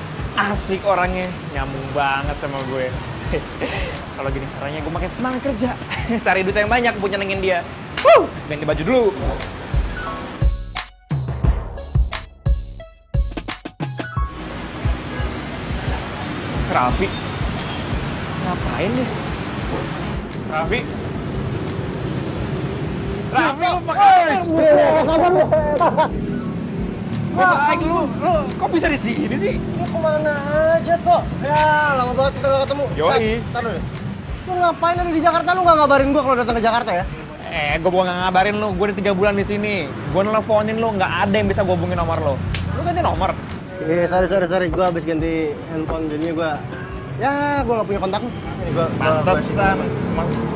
asik orangnya, nyambung banget sama gue. Kalau gini caranya gue makin senang kerja. Cari duit yang banyak buat nyenengin dia. Ganti baju dulu. Raffi, ngapain deh? Raffi, lu pakai baik lu kok bisa di sini sih? Lu kemana aja kok? Ya, lama banget kita gak ketemu. Yoi. Taruh deh. Lu ngapain ada di Jakarta? Lu gak ngabarin gua kalau datang ke Jakarta ya? Gue bukan nggak ngabarin lu, gue udah 3 bulan di sini. Gue nelfonin lu, nggak ada yang bisa gue hubungin nomor lo. Lu ganti nomor? Sorry. Gua habis ganti handphone, jadinya gua gua gak punya kontak lu. Pantesan.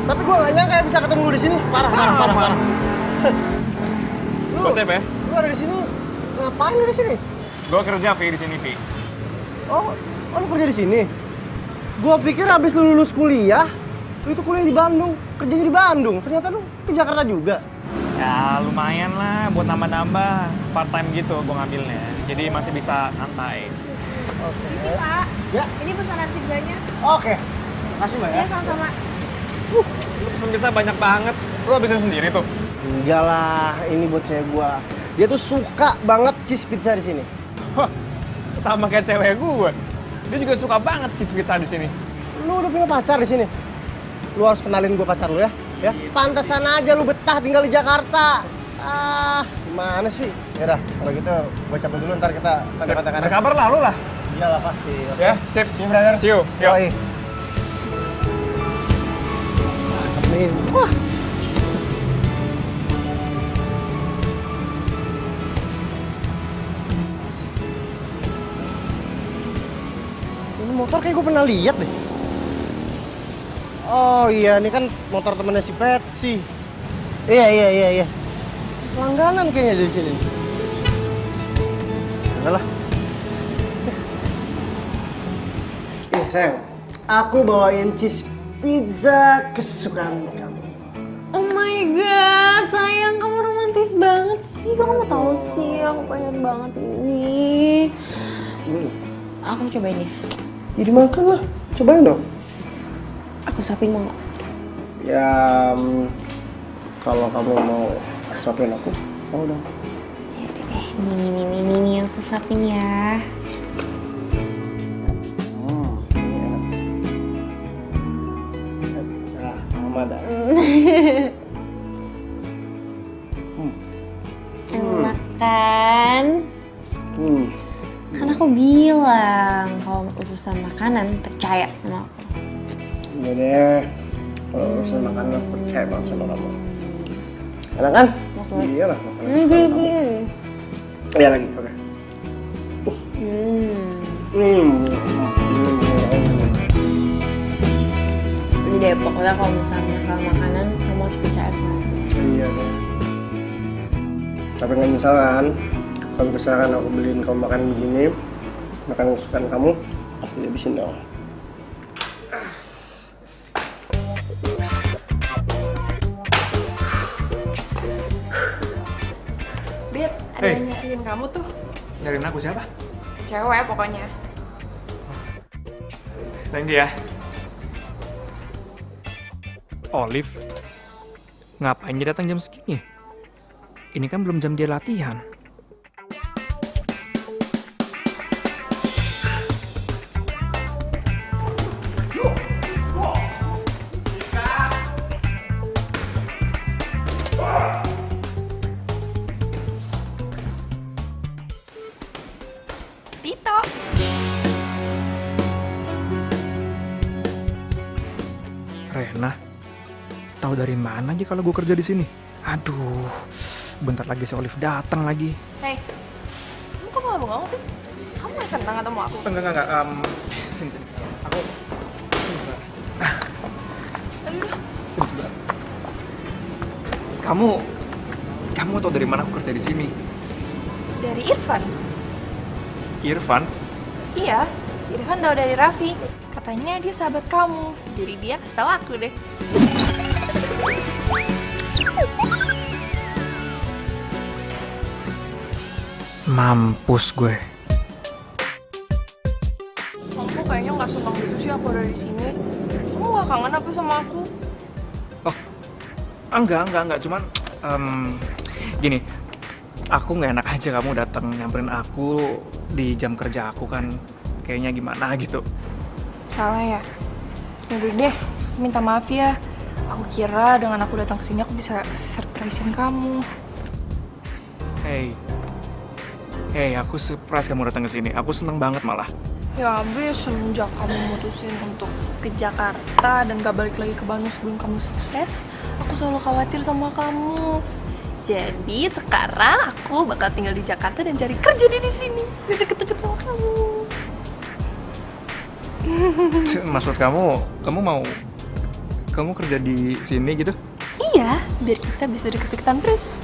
Tapi gua gak nyangka bisa ketemu lu di sini. Parah. Gue save ya? Lu ada di sini. Ngapain lu di sini? Gue kerja Vi di sini Vi. Oh, lu kerja di sini? Gua pikir habis lu lulus kuliah, lu itu kuliah di Bandung, kerjanya di Bandung. Ternyata lu ke Jakarta juga. Ya lumayan lah buat nambah-nambah part time gitu gue ngambilnya. Jadi masih bisa santai. Oke. Isi Pak. Ya. Ini pesanan pizzanya. Oke. Makasih Mbak ya. Ya sama-sama. Lu pesen pizza banyak banget. Lu habisin sendiri tuh? Enggak lah, ini buat cewek gua. Dia tuh suka banget cheese pizza di sini. Wah, sama kayak cewek gue. Dia juga suka banget cheese pizza di sini. Lu udah punya pacar di sini? Lu harus kenalin gua pacar lu ya. Ya, pantesan aja lu betah tinggal di Jakarta. Mana sih? Yaudah, kalau gitu gue cabut dulu, ntar kita kontak-kontakan. Berkabar lah lu lah. Iyalah pasti. Ya, sip. See you, brother. See you. Yuk. Yoi. Cakep nih. Wah. Ini motor kayak gue pernah lihat deh. Oh iya, ini kan motor temennya si Patsy. Iya. Langganan kayaknya di sini. Udah lah. Sayang, aku bawain cheese pizza kesukaan kamu. Oh my god, sayang kamu romantis banget sih. Kamu tahu sih, aku pengen banget ini. Aku cobain ya. Jadi makan lah, cobain dong. Aku suapin mau nggak? Ya, kalau kamu mau suapin aku, mau dong. Nih, aku suapin ya. Dah. Enak kan? Kan aku bilang kalau urusan makanan percaya sama aku. Iya deh, kalau urusan makanan aku percaya banget sama kamu. Enak kan? Iya lah, makanan kesukaan kamu. Iya lagi, oke. Jadi deh, pokoknya kalau misalnya masalah makanan, kamu harus percaya sama aku. Iya deh. Tapi nggak nyesal kan? Kalau misalkan aku beliin kamu makan begini, makanan kesukaan kamu, pasti dihabisin dong. Dit, ada Hey. yang nyariin kamu tuh. Nyariin aku siapa? Cewek pokoknya. Thank you ya. Olive? Ngapain dia datang jam segini? Ini kan belum jam dia latihan. Tito. Rena, tahu dari mana aja kalau gue kerja di sini? Aduh, bentar lagi si Olive datang lagi. Hei, kamu kok malah bengong sih? Kamu gak senang ketemu aku? Enggak. Sini. Aku sini sebentar. Sini sebentar. Kamu tahu dari mana aku kerja di sini? Dari Irfan? Irfan? Iya, Irfan tahu dari Raffi. Katanya dia sahabat kamu. Jadi dia kasih tahu aku deh. Mampus gue. Kamu kayaknya nggak senang gitu sih aku ada di sini. Kamu nggak kangen apa sama aku? Oh, enggak. Cuman, gini, aku nggak enak aja kamu datang nyamperin aku di jam kerja aku kan. Kayaknya gimana gitu. Salah ya? Yaudah deh, minta maaf ya. Aku kira dengan aku datang ke sini aku bisa surprisein kamu. Hey, aku surprise kamu datang ke sini. Aku seneng banget malah. Ya abis semenjak kamu mutusin untuk ke Jakarta dan gak balik lagi ke Bandung sebelum kamu sukses, aku selalu khawatir sama kamu. Jadi sekarang aku bakal tinggal di Jakarta dan cari kerja di sini, di deket-deket sama kamu. Maksud kamu kerja di sini gitu? Iya, biar kita bisa deket-deketan terus.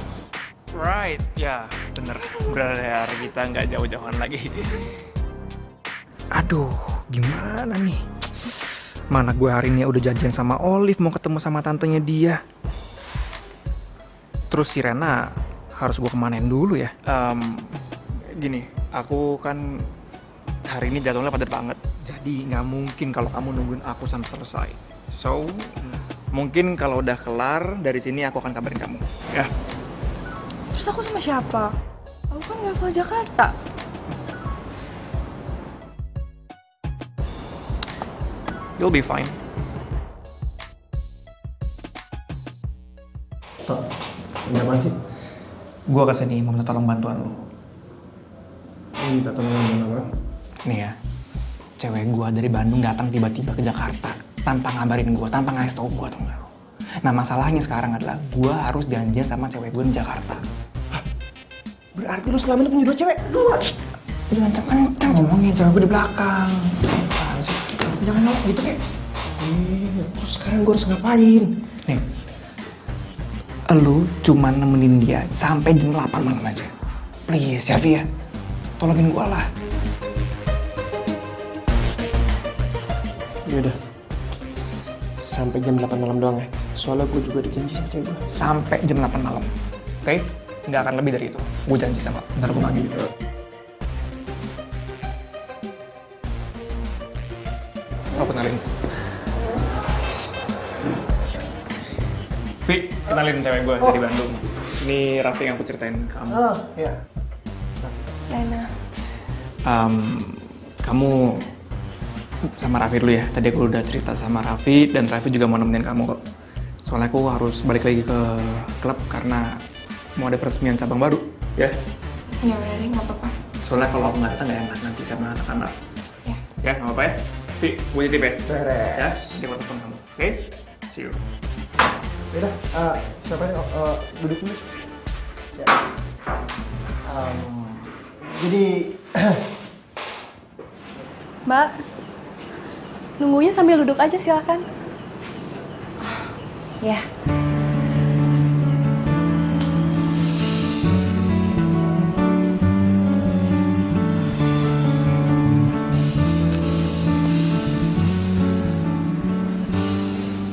Right, ya bener. Biar kita nggak jauh-jauhan lagi. Aduh, gimana nih? Mana gue hari ini udah janjian sama Olive mau ketemu sama tantenya dia. Terus si Rena harus gue kemanain dulu ya? Gini, aku kan hari ini jadwalnya padat banget. Jadi nggak mungkin kalau kamu nungguin aku sampai selesai. So, mungkin kalau udah kelar dari sini aku akan kabarin kamu. Ya. Terus aku sama siapa? Aku kan gak hafal Jakarta. You'll be fine. Tok, ini apaan sih? gue kesini mau minta tolong bantuan lo. Minta tolong apa? Nih ya, cewek gue dari Bandung datang tiba-tiba ke Jakarta tanpa ngabarin gue, tanpa ngasih tau gue, tau gak lo? Nah masalahnya sekarang adalah gue harus janjian sama cewek gue di Jakarta. Berarti lu selama ini punya 2 cewek? 2? Jangan kencang ngomongin cewek gue di belakang. Apaan sih? Jangan nolak gitu kek. Terus sekarang gue harus ngapain? Nih, lu cuma nemenin dia sampai jam 8 malam aja. Please ya Vi ya, tolongin gue lah. Yaudah, sampai jam 8 malam doang ya. Soalnya gue juga dijanji sama cewek gue. Sampai jam 8 malam, oke? Nggak akan lebih dari itu. Gue janji sama, ntar gue pagi. Lo kenalin. Vi, kenalin cewek gue dari Bandung. Ini Raffi yang aku ceritain ke kamu. Oh, iya. Lena. Kamu sama Raffi dulu ya. Tadi aku udah cerita sama Raffi dan Raffi juga mau nemenin kamu kok. Soalnya aku harus balik lagi ke klub karena mau ada peresmian cabang baru, ya? Ya udah deh, nggak apa-apa. Soalnya kalau aku nggak datang nggak enak nanti sama anak-anak. Ya. Ya, nggak apa-apa ya? Vi, gue titip ya? Beres. Ya, dia mau telepon kamu. Oke? See you. Yaudah, siapa nih? Duduk dulu. Ya. Jadi, Mbak, nunggunya sambil duduk aja silakan. Ya.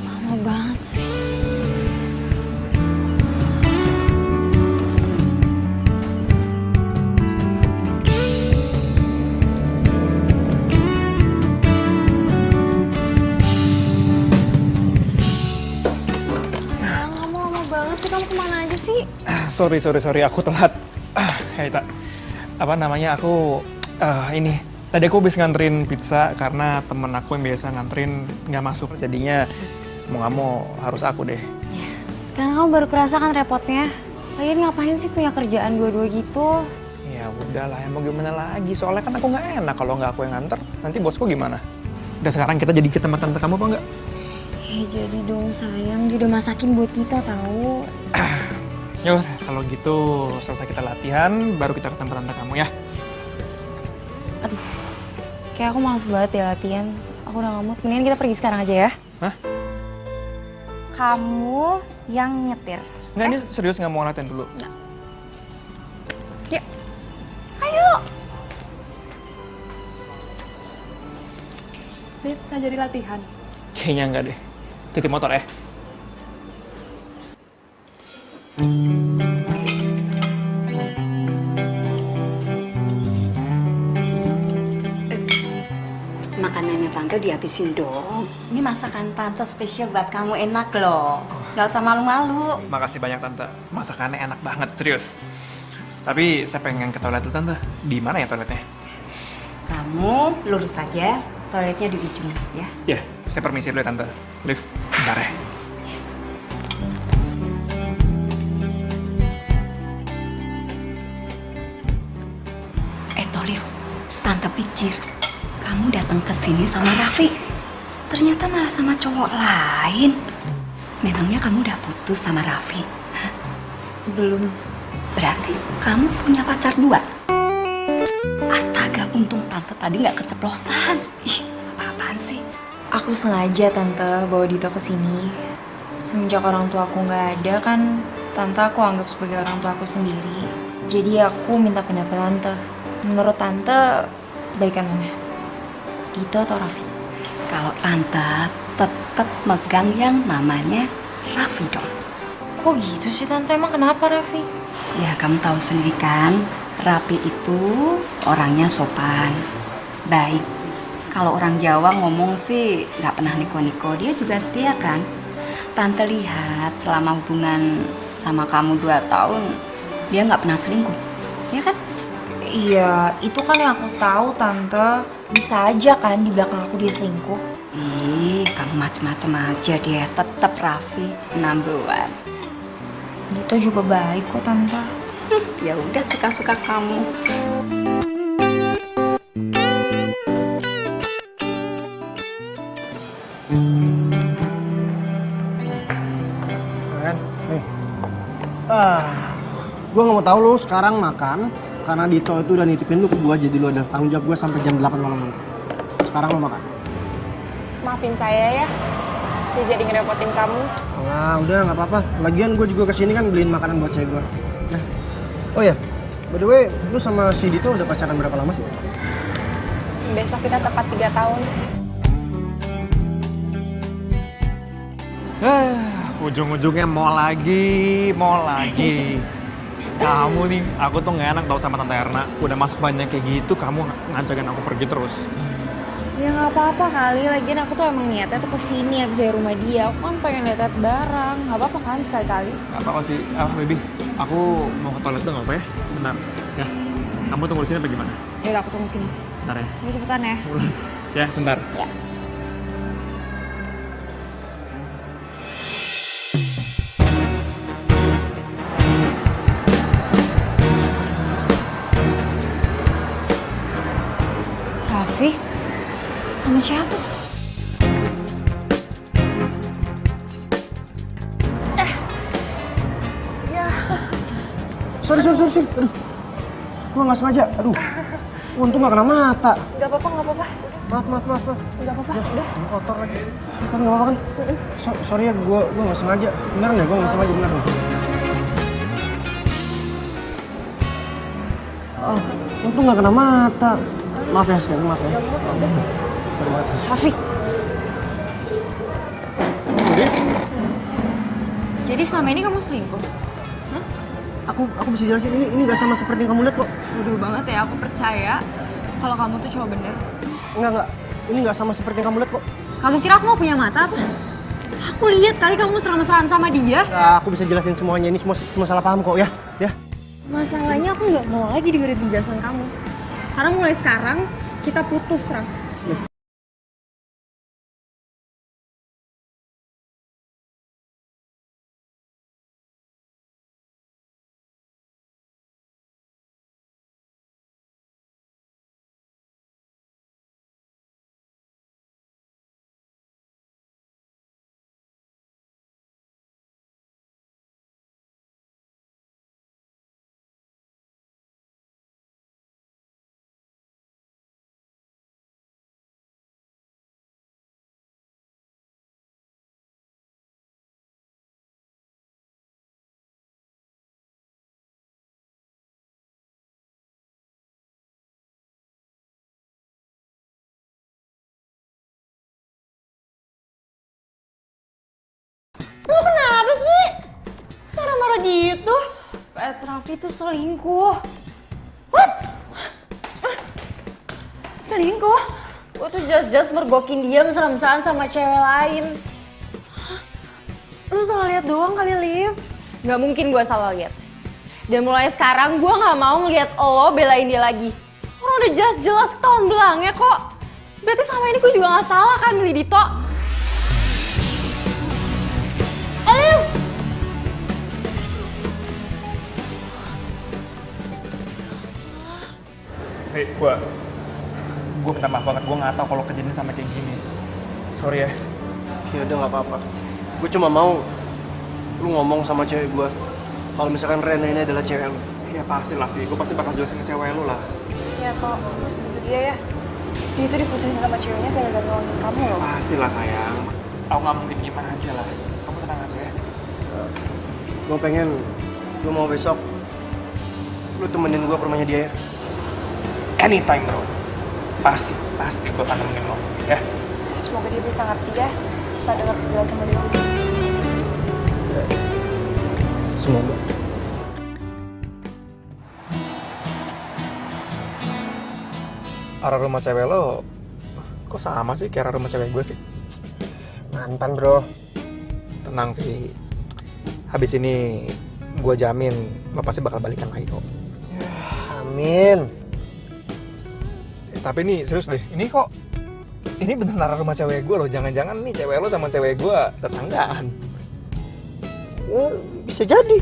Lama banget sih. Kamu lama banget sih, kamu kemana aja sih? Sorry, aku telat. Hei, Tak. Apa namanya, aku ini. Tadi aku habis nganterin pizza karena temen aku yang biasa nganterin nggak masuk. Jadinya mau nggak mau harus aku deh. Sekarang kamu baru kerasa kan repotnya. Lagian ngapain sih punya kerjaan dua-dua gitu? Ya udahlah, ya mau gimana lagi. Soalnya kan aku nggak enak kalau nggak aku yang nganter. Nanti bosku gimana? Udah sekarang kita jadi ke tempat tante kamu apa nggak? Jadi dong sayang, dia udah masakin buat kita tahu. Yuk, kalau gitu selesai kita latihan, baru kita ke tempat tante kamu ya. Kayak aku males banget ya latihan. Aku udah nggak mood. Mendingan kita pergi sekarang aja ya. Hah? Kamu yang nyetir. Nggak, ini serius nggak mau latihan dulu. Yuk. Ayo. Beb, nggak jadi latihan. Kayaknya nggak deh. Titip motor ya. Makanannya tante dihabisin dong. Ini masakan tante spesial buat kamu, enak loh. Gak usah malu-malu. Makasih banyak tante. Masakannya enak banget, serius. Tapi saya pengen ke toilet dulu tante. Di mana ya toiletnya? Kamu lurus saja, toiletnya di ujung ya. Ya, saya permisi dulu ya tante. Lift, bentar ya. Tolif, tante pikir kamu datang ke sini sama Raffi. Ternyata malah sama cowok lain. Memangnya kamu udah putus sama Raffi? Hah? Belum. Berarti kamu punya pacar 2? Astaga, untung tante tadi nggak keceplosan. Ih, apa-apaan sih? Aku sengaja tante bawa Dito ke sini. Semenjak orang tua aku nggak ada kan, tante aku anggap sebagai orang tua aku sendiri. Jadi aku minta pendapat tante. Menurut tante, baikan mana? Dito atau Raffi? Kalau tante tetap megang yang namanya Raffi dong. Kok gitu sih tante? Emang kenapa Raffi? Ya kamu tahu sendiri kan, Raffi itu orangnya sopan, baik. Kalau orang Jawa ngomong sih nggak pernah niko-niko, dia juga setia kan. Tante lihat selama hubungan sama kamu 2 tahun, dia nggak pernah selingkuh, ya kan? Iya, itu kan yang aku tahu tante. Bisa aja kan di belakang aku dia selingkuh. Ih, kamu macem-macem aja, dia tetap Raffi number 1. Dito juga baik kok tante. Ya udah, suka-suka kamu. Kan? Nih. Gue nggak mau tahu lo sekarang makan karena Dito itu udah nitipin lu ke gue, jadi lu ada tanggung jawab gue sampai jam 8 malam. Sekarang lo makan. Maafin saya ya, saya jadi ngerepotin kamu. Nah, udah nggak apa-apa. Lagian gue juga kesini kan beliin makanan buat cewek gue. Nah. Oh ya, by the way, lu sama si Dito udah pacaran berapa lama sih? Besok kita tepat 3 tahun. Ujung-ujungnya mau lagi. Kamu nih, aku tuh gak enak tau sama Tante Erna. Udah masak banyak kayak gitu, kamu ngajakin aku pergi terus. Ya nggak apa-apa kali, lagian aku tuh emang niatnya tuh kesini habis dari rumah dia. Aku kan pengen lihat barang, nggak apa-apa kan sekali-kali. Gak apa-apa sih, baby. Aku mau ke toilet dong, apa ya? Bentar, ya. Kamu tunggu di sini apa gimana? Yaudah aku tunggu sini. Bentar ya. Ini cepetan ya. Mulus. Ya, bentar. Ya. Raffi? Sama siapa? Ya. Sorry. Aduh. Gue nggak sengaja. Aduh. Untung nggak kena mata. Gak apa-apa. Maaf. Gak apa-apa, udah. Kotor lagi. Kan nggak apa-apa kan? Sorry ya, gue nggak sengaja. Beneran ya, gue nggak sengaja, beneran. Untung nggak kena mata. Maaf ya, sekali maaf ya. Sorry banget. Raffi. Jadi selama ini kamu selingkuh? Aku bisa jelasin, ini gak sama seperti yang kamu lihat kok. Bodoh banget ya, aku percaya kalau kamu tuh cowok bener. Enggak. Ini gak sama seperti yang kamu lihat kok. Kamu kira aku mau punya mata apa? Aku lihat kali kamu mesra-mesraan sama dia. Nah, aku bisa jelasin semuanya, ini semua salah paham kok ya. Masalahnya aku nggak mau lagi dengerin penjelasan kamu. Karena mulai sekarang kita putus, Raf. Lu kenapa sih? Marah-marah gitu? Raffi tuh selingkuh. What? Selingkuh? Gue tuh just mergokin dia mesra-mesraan sama cewek lain. Lu salah lihat doang kali, Liv. Gak mungkin gue salah lihat. Dan mulai sekarang gue gak mau ngeliat lo belain dia lagi. Orang udah jelas ketahuan belangnya kok. Berarti selama ini gue juga gak salah kan milih Dito. Hei, gue minta maaf banget, gue nggak tahu kalau kejadian sampai kayak gini. Sorry ya. Ya udah nggak apa-apa. Gue cuma mau lu ngomong sama cewek gue kalau misalkan Rena ini adalah cewek lu. Ya pasti lah, gue pasti bakal jelasin ke cewek lu lah. Ya kok, harus gitu dia ya. Dia itu diputusin sama ceweknya gara-gara nolongin kamu loh. Pasti lah sayang. Aku nggak mungkin gimana aja lah. Kamu tenang aja ya. Gue pengen lu mau besok lu temenin gue ke rumahnya dia ya. Anytime bro. Pasti gue akan nemenin lo. Ya. Semoga dia bisa ngerti ya setelah dengar penjelasan dari lo. Semoga. Arah rumah cewek lo kok sama sih kayak arah rumah cewek gue, Vi? Mantan bro. Tenang, Vi. Habis ini gue jamin lo pasti bakal balikan lagi kok. Amin. Tapi nih serius deh, ini bener arah rumah cewek gue loh. Jangan-jangan nih cewek lo sama cewek gue tetanggaan. Ya, bisa jadi.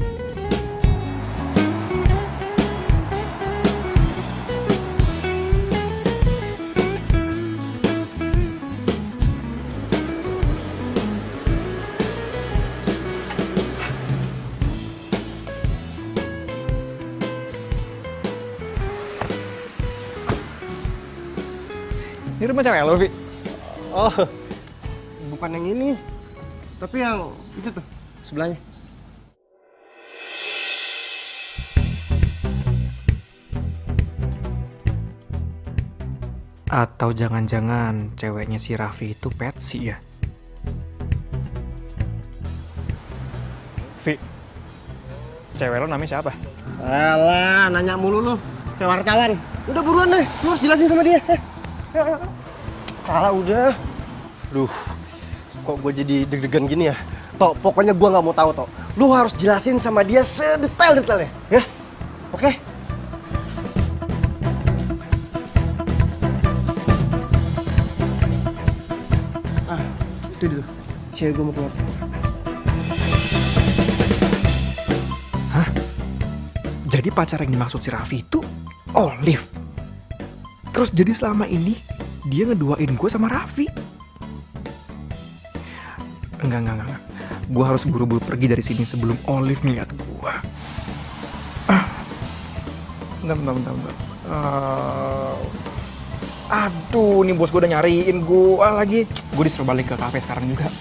Ini rumah cewek lo, Vi? Oh, bukan yang ini. Tapi yang itu tuh, sebelahnya. Atau jangan-jangan ceweknya si Raffi itu Patsy ya? Vi, cewek lo namanya siapa? Alah, nanya mulu lu. Kayak wartawan. Udah buruan deh, lu harus jelasin sama dia. Kalah udah. Duh, kok gue jadi deg-degan gini ya? Tok, pokoknya gue nggak mau tahu Tok. Lu harus jelasin sama dia sedetail-detailnya, ya? Oke? Ah, itu dulu. Cewek gue mau keluar. Hah? Jadi pacar yang dimaksud si Raffi itu Olive? Terus jadi selama ini dia ngeduain gue sama Raffi? Enggak. Gue harus buru-buru pergi dari sini sebelum Olive ngeliat gue. Bentar. Aduh, nih bos gue udah nyariin gue lagi. Gue disuruh balik ke kafe sekarang juga.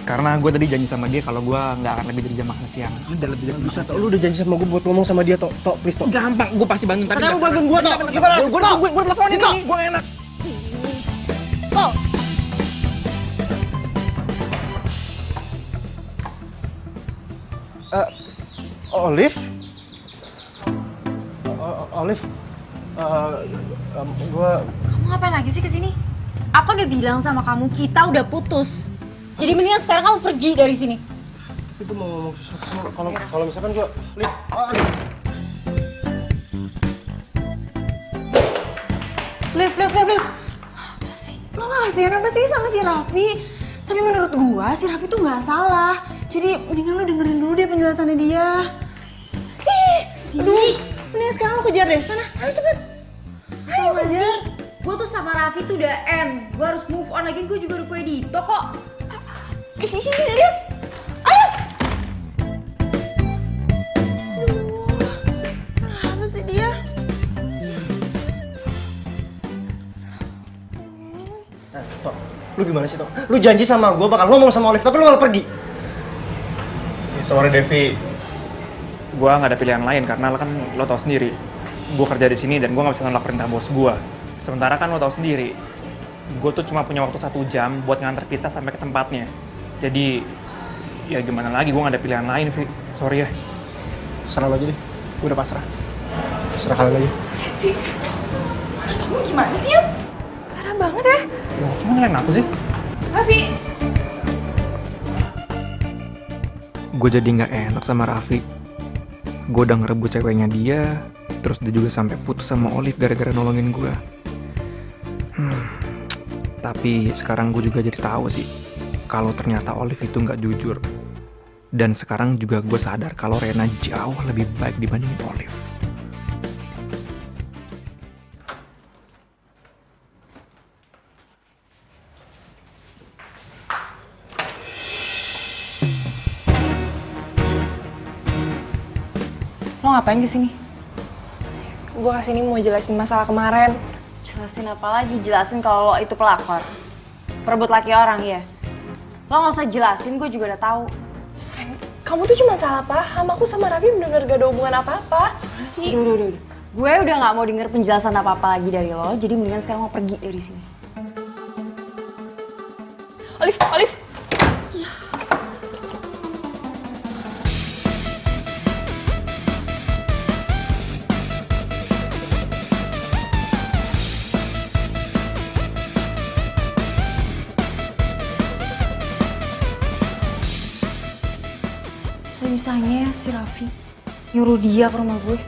Karena gue tadi janji sama dia kalau gue nggak akan lebih dari jam makan siang. Udah lebih dari bisa Tok. Lu udah janji sama gue buat ngomong sama dia Tok. Tok, please Tok. Gampang, gue pasti bantuin. Tapi lu bantuin gue Tok. Gimana sih? Gue teleponin nih, gue gak enak. Tok. Olive? Olive? Kamu ngapain lagi sih kesini? Aku udah bilang sama kamu, kita udah putus. Jadi mendingan sekarang kamu pergi dari sini. Itu mau ngomong sesuatu sama kalau misalkan gue lihat. Liv. Apa sih? Lo gak kasihan apa sih sama si Raffi? Tapi menurut gua, si Raffi tuh gak salah. Jadi mendingan lo dengerin dulu deh penjelasannya dia. Aduh, mendingan sekarang lo kejar deh. Sana, ayo cepet. Ayo kejar. Gue tuh sama Raffi tuh udah end. Gue harus move on lagi, gue juga udah punya Dito kok. Lihat. Ayo. Kenapa sih dia? Tok, lu gimana sih Tok? Lu janji sama gue bakal ngomong sama Olive, tapi lu malah pergi. Sorry Devi, gue nggak ada pilihan lain karena lo tau sendiri, gue kerja di sini dan gue nggak bisa nolak perintah bos gue. Sementara kan lo tau sendiri, gue tuh cuma punya waktu 1 jam buat nganter pizza sampai ke tempatnya. Jadi ya gimana lagi, gue nggak ada pilihan lain, Vi. Sorry ya. Serah lo aja deh, gue udah pasrah. Serah kalian aja. Kamu gimana sih, Yap? Parah banget ya. Loh, kamu ngelain aku sih? Raffi. Gue jadi nggak enak sama Raffi. Gue udah ngerebut ceweknya dia, terus dia juga sampai putus sama Olive gara-gara nolongin gue. Tapi sekarang gue juga jadi tahu sih kalau ternyata Olive itu nggak jujur. Dan sekarang juga gue sadar kalau Rena jauh lebih baik dibandingin Olive. Lo ngapain kesini? Gue kesini mau jelasin masalah kemarin. Jelasin apa lagi? Jelasin kalau lo itu pelakor. Perebut laki orang, ya. Lo gak usah jelasin, gue juga udah tahu. Kamu tuh cuma salah paham. Aku sama Raffi bener-bener gak ada hubungan apa-apa. Raffi, udah. Gue udah gak mau denger penjelasan apa-apa lagi dari lo, jadi mendingan sekarang lo pergi dari sini. Olive. Bisa-bisanya si Raffi nyuruh dia ke rumah gue.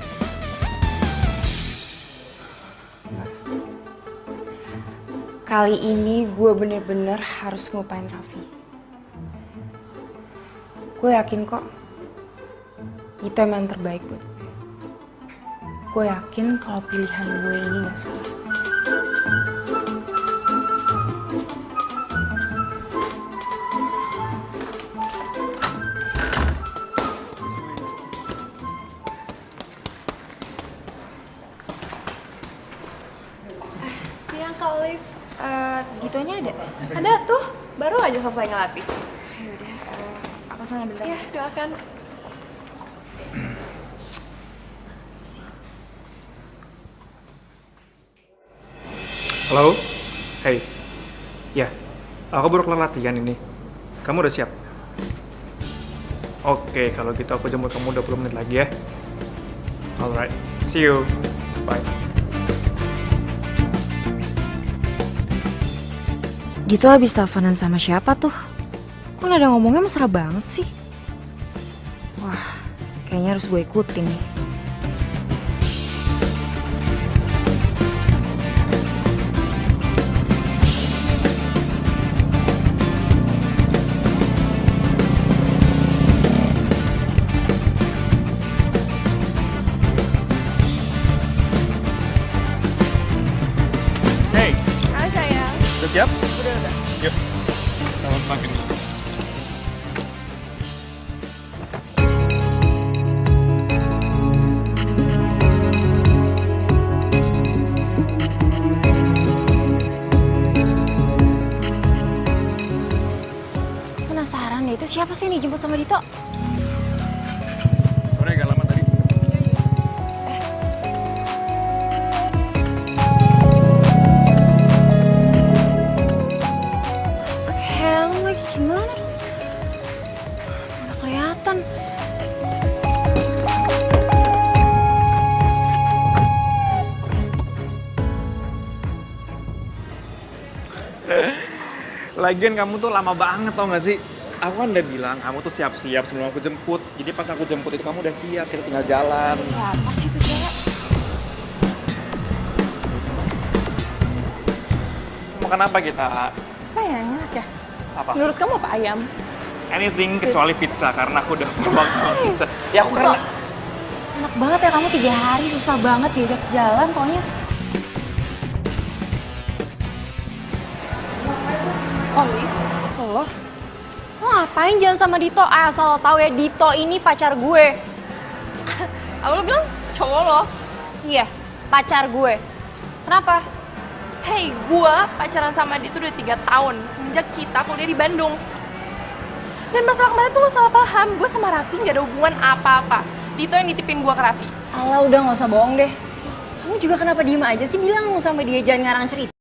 Kali ini gue bener-bener harus ngelupain Raffi. Gue yakin kok itu emang terbaik buat gue. Gue yakin kalau pilihan gue ini gak salah. Hai Kak Olive. Ditonya ada? Ada tuh, baru aja selesai ngelatih. Yaudah, aku sana bentar. Ya, silakan. Halo? Hey. Ya, aku baru kelar latihan ini. Kamu udah siap? Oke, kalau gitu aku jemput kamu 20 menit lagi ya. Alright, see you. Bye. Dito habis teleponan sama siapa tuh? Kok nada ngomongnya mesra banget sih? Wah, kayaknya harus gue ikutin nih. Hey, Hai sayang. udah siap? Udah. Yuk. Selamat pagi. Penasaran deh, itu siapa sih nih jemput sama Dito? Sorry agak lama tadi. Pakai helm lagi, gimana dong? Mana kelihatan? Lagian kamu tuh lama banget tau gak sih? Aku kan udah bilang kamu tuh siap-siap sebelum aku jemput. Jadi pas aku jemput itu kamu udah siap, kita tinggal jalan. Siapa sih itu cewek? Makan apa kita? Apa ya, enak ya? Apa? Menurut kamu apa ayam? Anything kecuali pizza karena aku udah muak sama pizza. Ya aku karena Enak banget ya kamu 3 hari susah banget diajak jalan pokoknya. Olive? Loh? Lo ngapain jalan sama Dito? Asal lo tahu ya Dito ini pacar gue. Aku bilang cowok lo. Iya, pacar gue. Kenapa? Hey, gua pacaran sama dia tuh udah 3 tahun semenjak kita kuliah di Bandung. Dan masalah kemarin tuh lo salah paham, gue sama Raffi gak ada hubungan apa-apa. Dito yang nitipin gua ke Raffi. Alah udah gak usah bohong deh. Kamu juga kenapa diem aja sih? Bilang sama dia jangan ngarang cerita.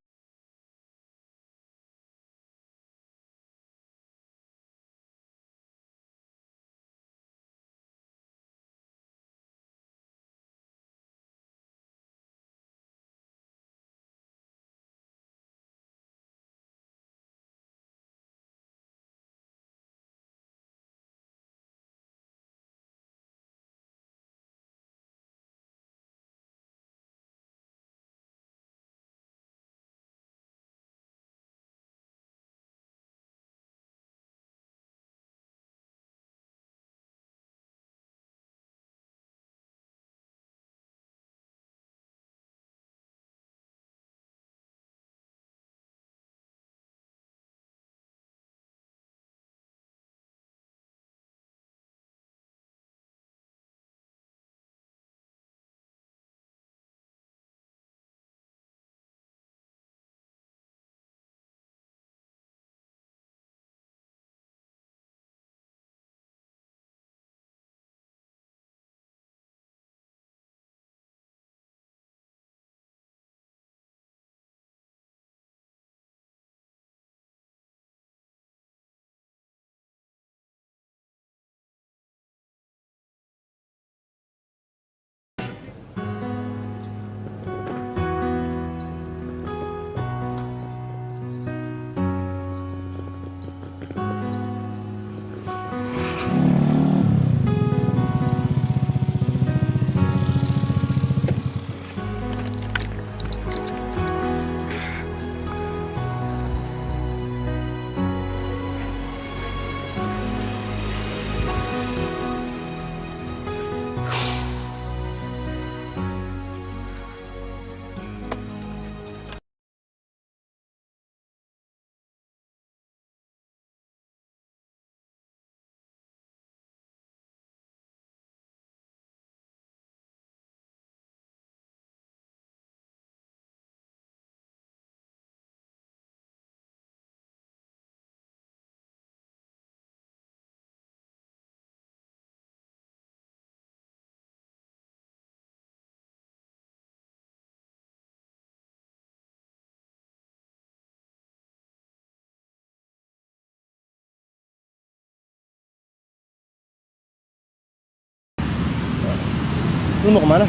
Lu mau kemana?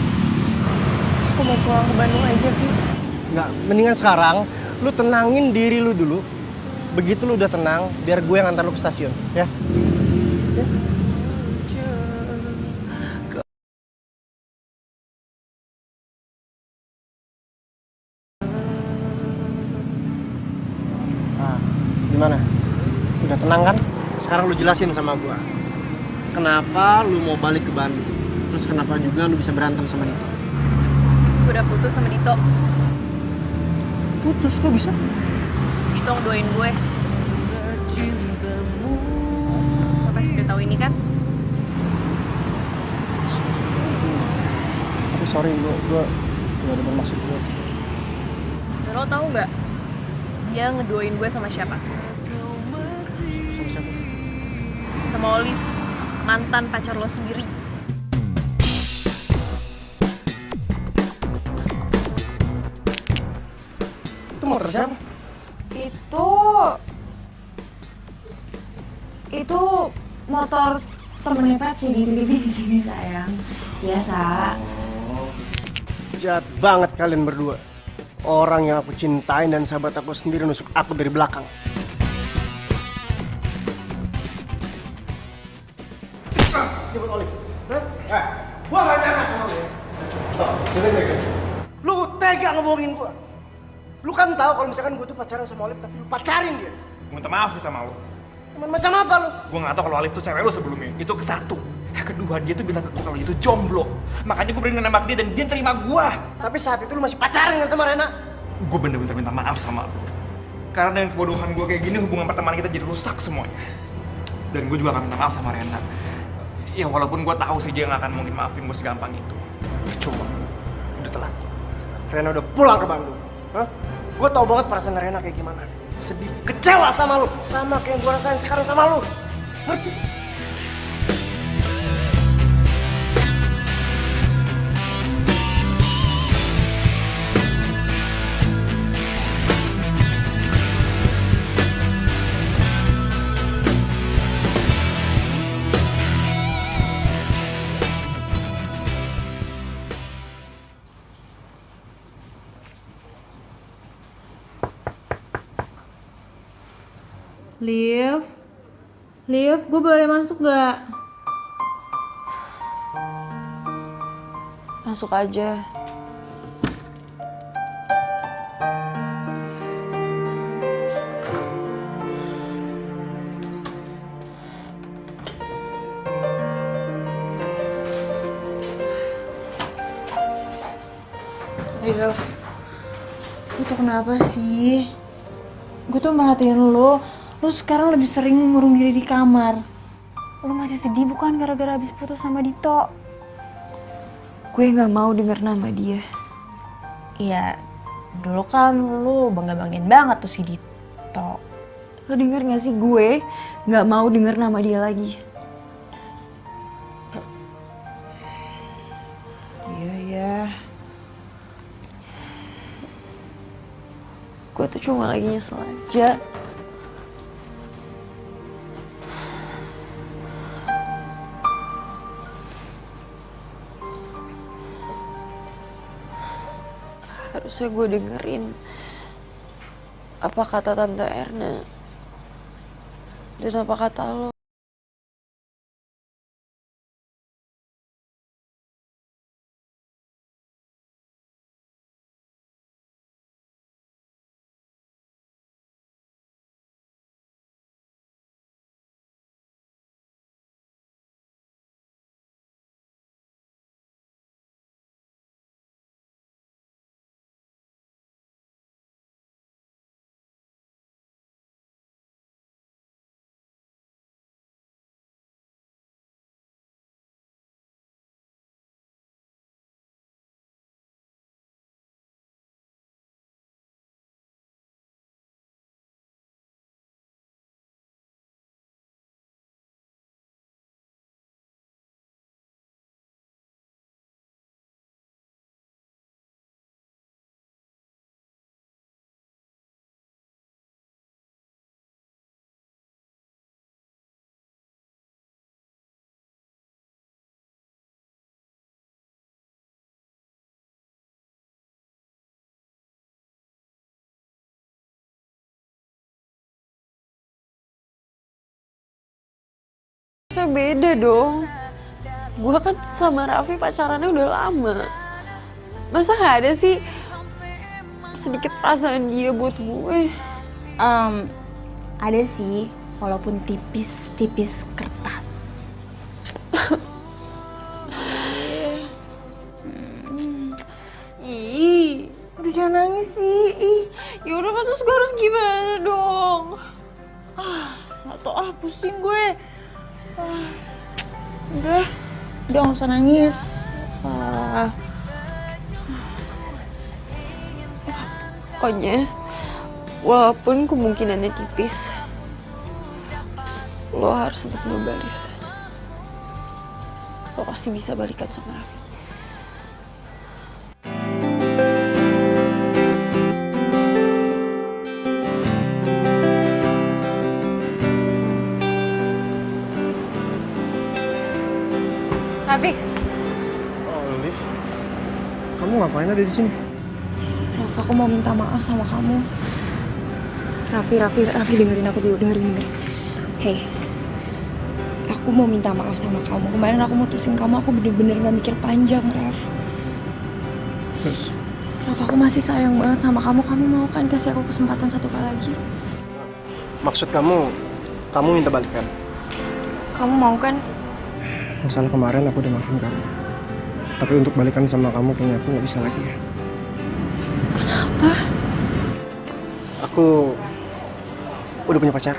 Aku mau pulang ke Bandung aja, Vi. Nggak, mendingan sekarang lu tenangin diri lu dulu. Begitu lu udah tenang, biar gue yang antar lu ke stasiun, ya? Ya? Nah, gimana? Udah tenang kan? Sekarang lu jelasin sama gue. Kenapa lu mau balik ke Bandung? Terus kenapa juga lu bisa berantem sama Dito? Gue udah putus sama Dito. Putus, kok bisa? Dito ngedoain gue. Lo pasti udah tahu ini kan? Tapi sorry, gue gak ada bermaksud gue. Dan lo tahu nggak? Dia ngedoain gue sama siapa? Sama siapa? Sama Olive, mantan pacar lo sendiri. Itu motor siapa? Itu motor temennya Patsy dititipin di sini sayang. Biasa. Jahat banget kalian berdua. Orang yang aku cintain dan sahabat aku sendiri nusuk aku dari belakang. Jemput Olive. Gua gak nyangka sama lu ya. Lu tega ngebohongin gua. Lu kan tahu kalau misalkan gua tuh pacaran sama Olive, tapi lu pacarin dia. Gue minta maaf sih sama lo. Teman macam apa lu? Gue gak tau kalau Alif tuh cewek lo sebelumnya. Itu ke satu. Yang kedua, dia tuh bilang ke gue kalau dia tuh jomblo. Makanya gue berani nembak dia dan dia terima gue. Tapi saat itu lu masih pacaran kan sama Rena? Gue bener-bener minta maaf sama lo. Karena dengan kebodohan gue kayak gini, hubungan pertemanan kita jadi rusak semuanya. Dan gue juga akan minta maaf sama Rena. Ya walaupun gue tahu sih dia gak akan mungkin maafin gue segampang itu. Cuma, udah telat. Rena udah pulang ke Bandung. Hah? Gue tau banget perasaan Rena kayak gimana. Sedih, kecewa sama lu. Sama kayak gue rasain sekarang sama lu. Ngerti? Liv, gue boleh masuk gak? Masuk aja. Liv, lu tuh kenapa sih? Gue tuh merhatiin lu sekarang lebih sering ngurung diri di kamar. Lu masih sedih bukan gara-gara habis putus sama Dito? Gue gak mau denger nama dia. Iya, dulu kan lu bangga-banggain banget tuh si Dito. Lo denger gak sih gue gak mau denger nama dia lagi. Iya. Gue tuh cuma lagi nyesel aja. Harusnya gue dengerin apa kata Tante Erna dan apa kata lo. Maksudnya beda dong. Gue kan sama Raffi pacarannya udah lama. Masa gak ada sih sedikit perasaan dia buat gue? Ada sih, walaupun tipis-tipis kertas. Ih, udah jangan nangis sih. Ih, yaudah kan terus gue harus gimana dong? Gak tau pusing gue. Udah gak usah nangis. Pokoknya, walaupun kemungkinannya tipis, lo harus tetap nyobain. Lo pasti bisa balikan sama Raffi. Raffi. Oh, Liv. Kamu ngapain ada di sini? Raf, aku mau minta maaf sama kamu. Raffi, dengerin aku dulu, dengerin. Hey, aku mau minta maaf sama kamu. Kemarin aku mutusin kamu, aku bener-bener gak mikir panjang, Raf. Terus? Raf, aku masih sayang banget sama kamu. Kamu mau kan kasih aku kesempatan satu kali lagi? Maksud kamu minta balikan? Kamu mau kan? Masalah kemarin aku udah maafin kamu. Tapi untuk balikan sama kamu kayaknya aku gak bisa lagi ya. Kenapa? Aku udah punya pacar.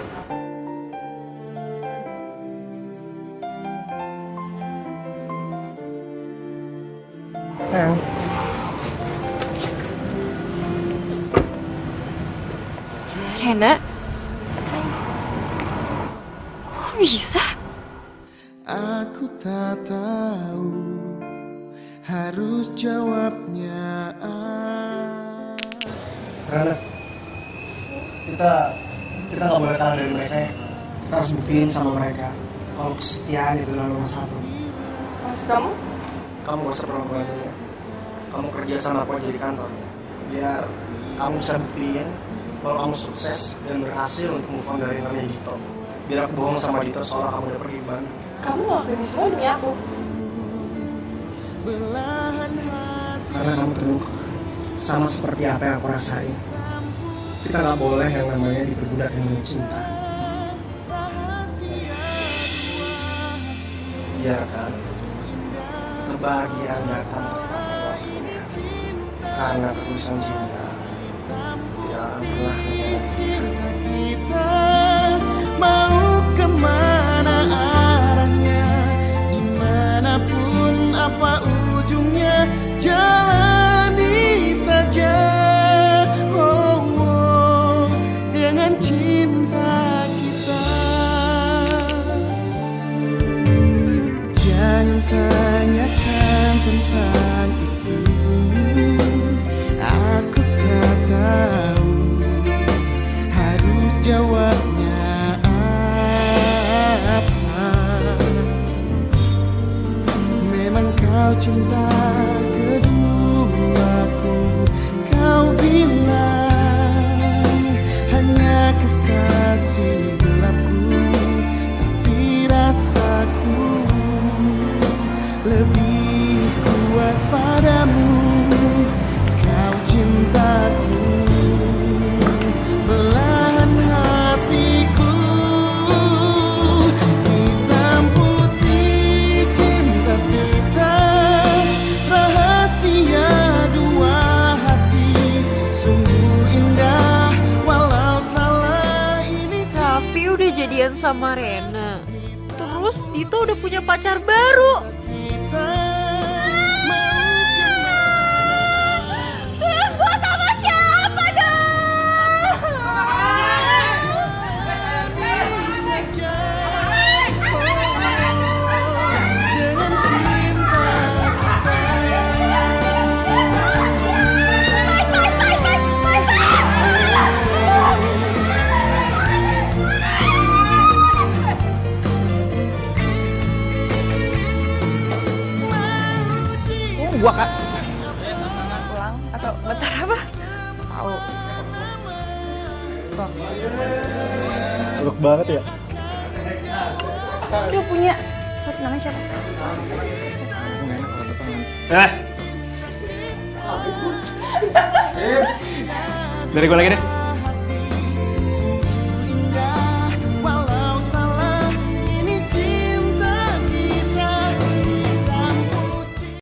Sayang. Rena? Kok bisa? Aku tak tahu harus jawabnya. Rana, kita nggak boleh kalah dari mereka ya. Kita harus buktiin sama mereka kalau kesetiaan itu adalah nomor satu. Maksud kamu? Kamu gak usah pura-pura dulu ya. Kamu kerja sama aku aja di kantor, biar kamu bisa buktiin kalau kamu sukses dan berhasil untuk move on dari namanya Dito. Biar aku bohong sama Dito soal kamu udah pergi ke Bandung. Kamu ngelakuin semua demi aku. Karena kamu terluka, sama seperti apa yang aku rasain. Kita nggak boleh yang namanya diperbudak dengan cinta. Biarkan kebahagiaan datang tepat waktunya. Karena ketulusan cinta tidak akan pernah mengganti. Kita mau kemana arahnya, dimanapun apa ujungnya, jalani saja. Dengan cinta kita, jangan tanyakan tentang itu. Aku tak tahu harus jawabnya apa. Memang kau cinta keduaku. Kau bilang hanya kekasih gelapku, tapi rasaku lebih kuat padamu. Kau cintaku, belahan hatiku. Hitam putih cinta kita, rahasia dua hati. Sungguh indah walau salah ini. Raffi udah jadian sama Rena. Terus Dito udah punya pacar baru. Terus gue sama siapa dong? Gua Kak. Pulang atau bentar apa? Tahu. Peluk banget ya. Dia punya, sorry, namanya siapa? Dari gue lagi deh.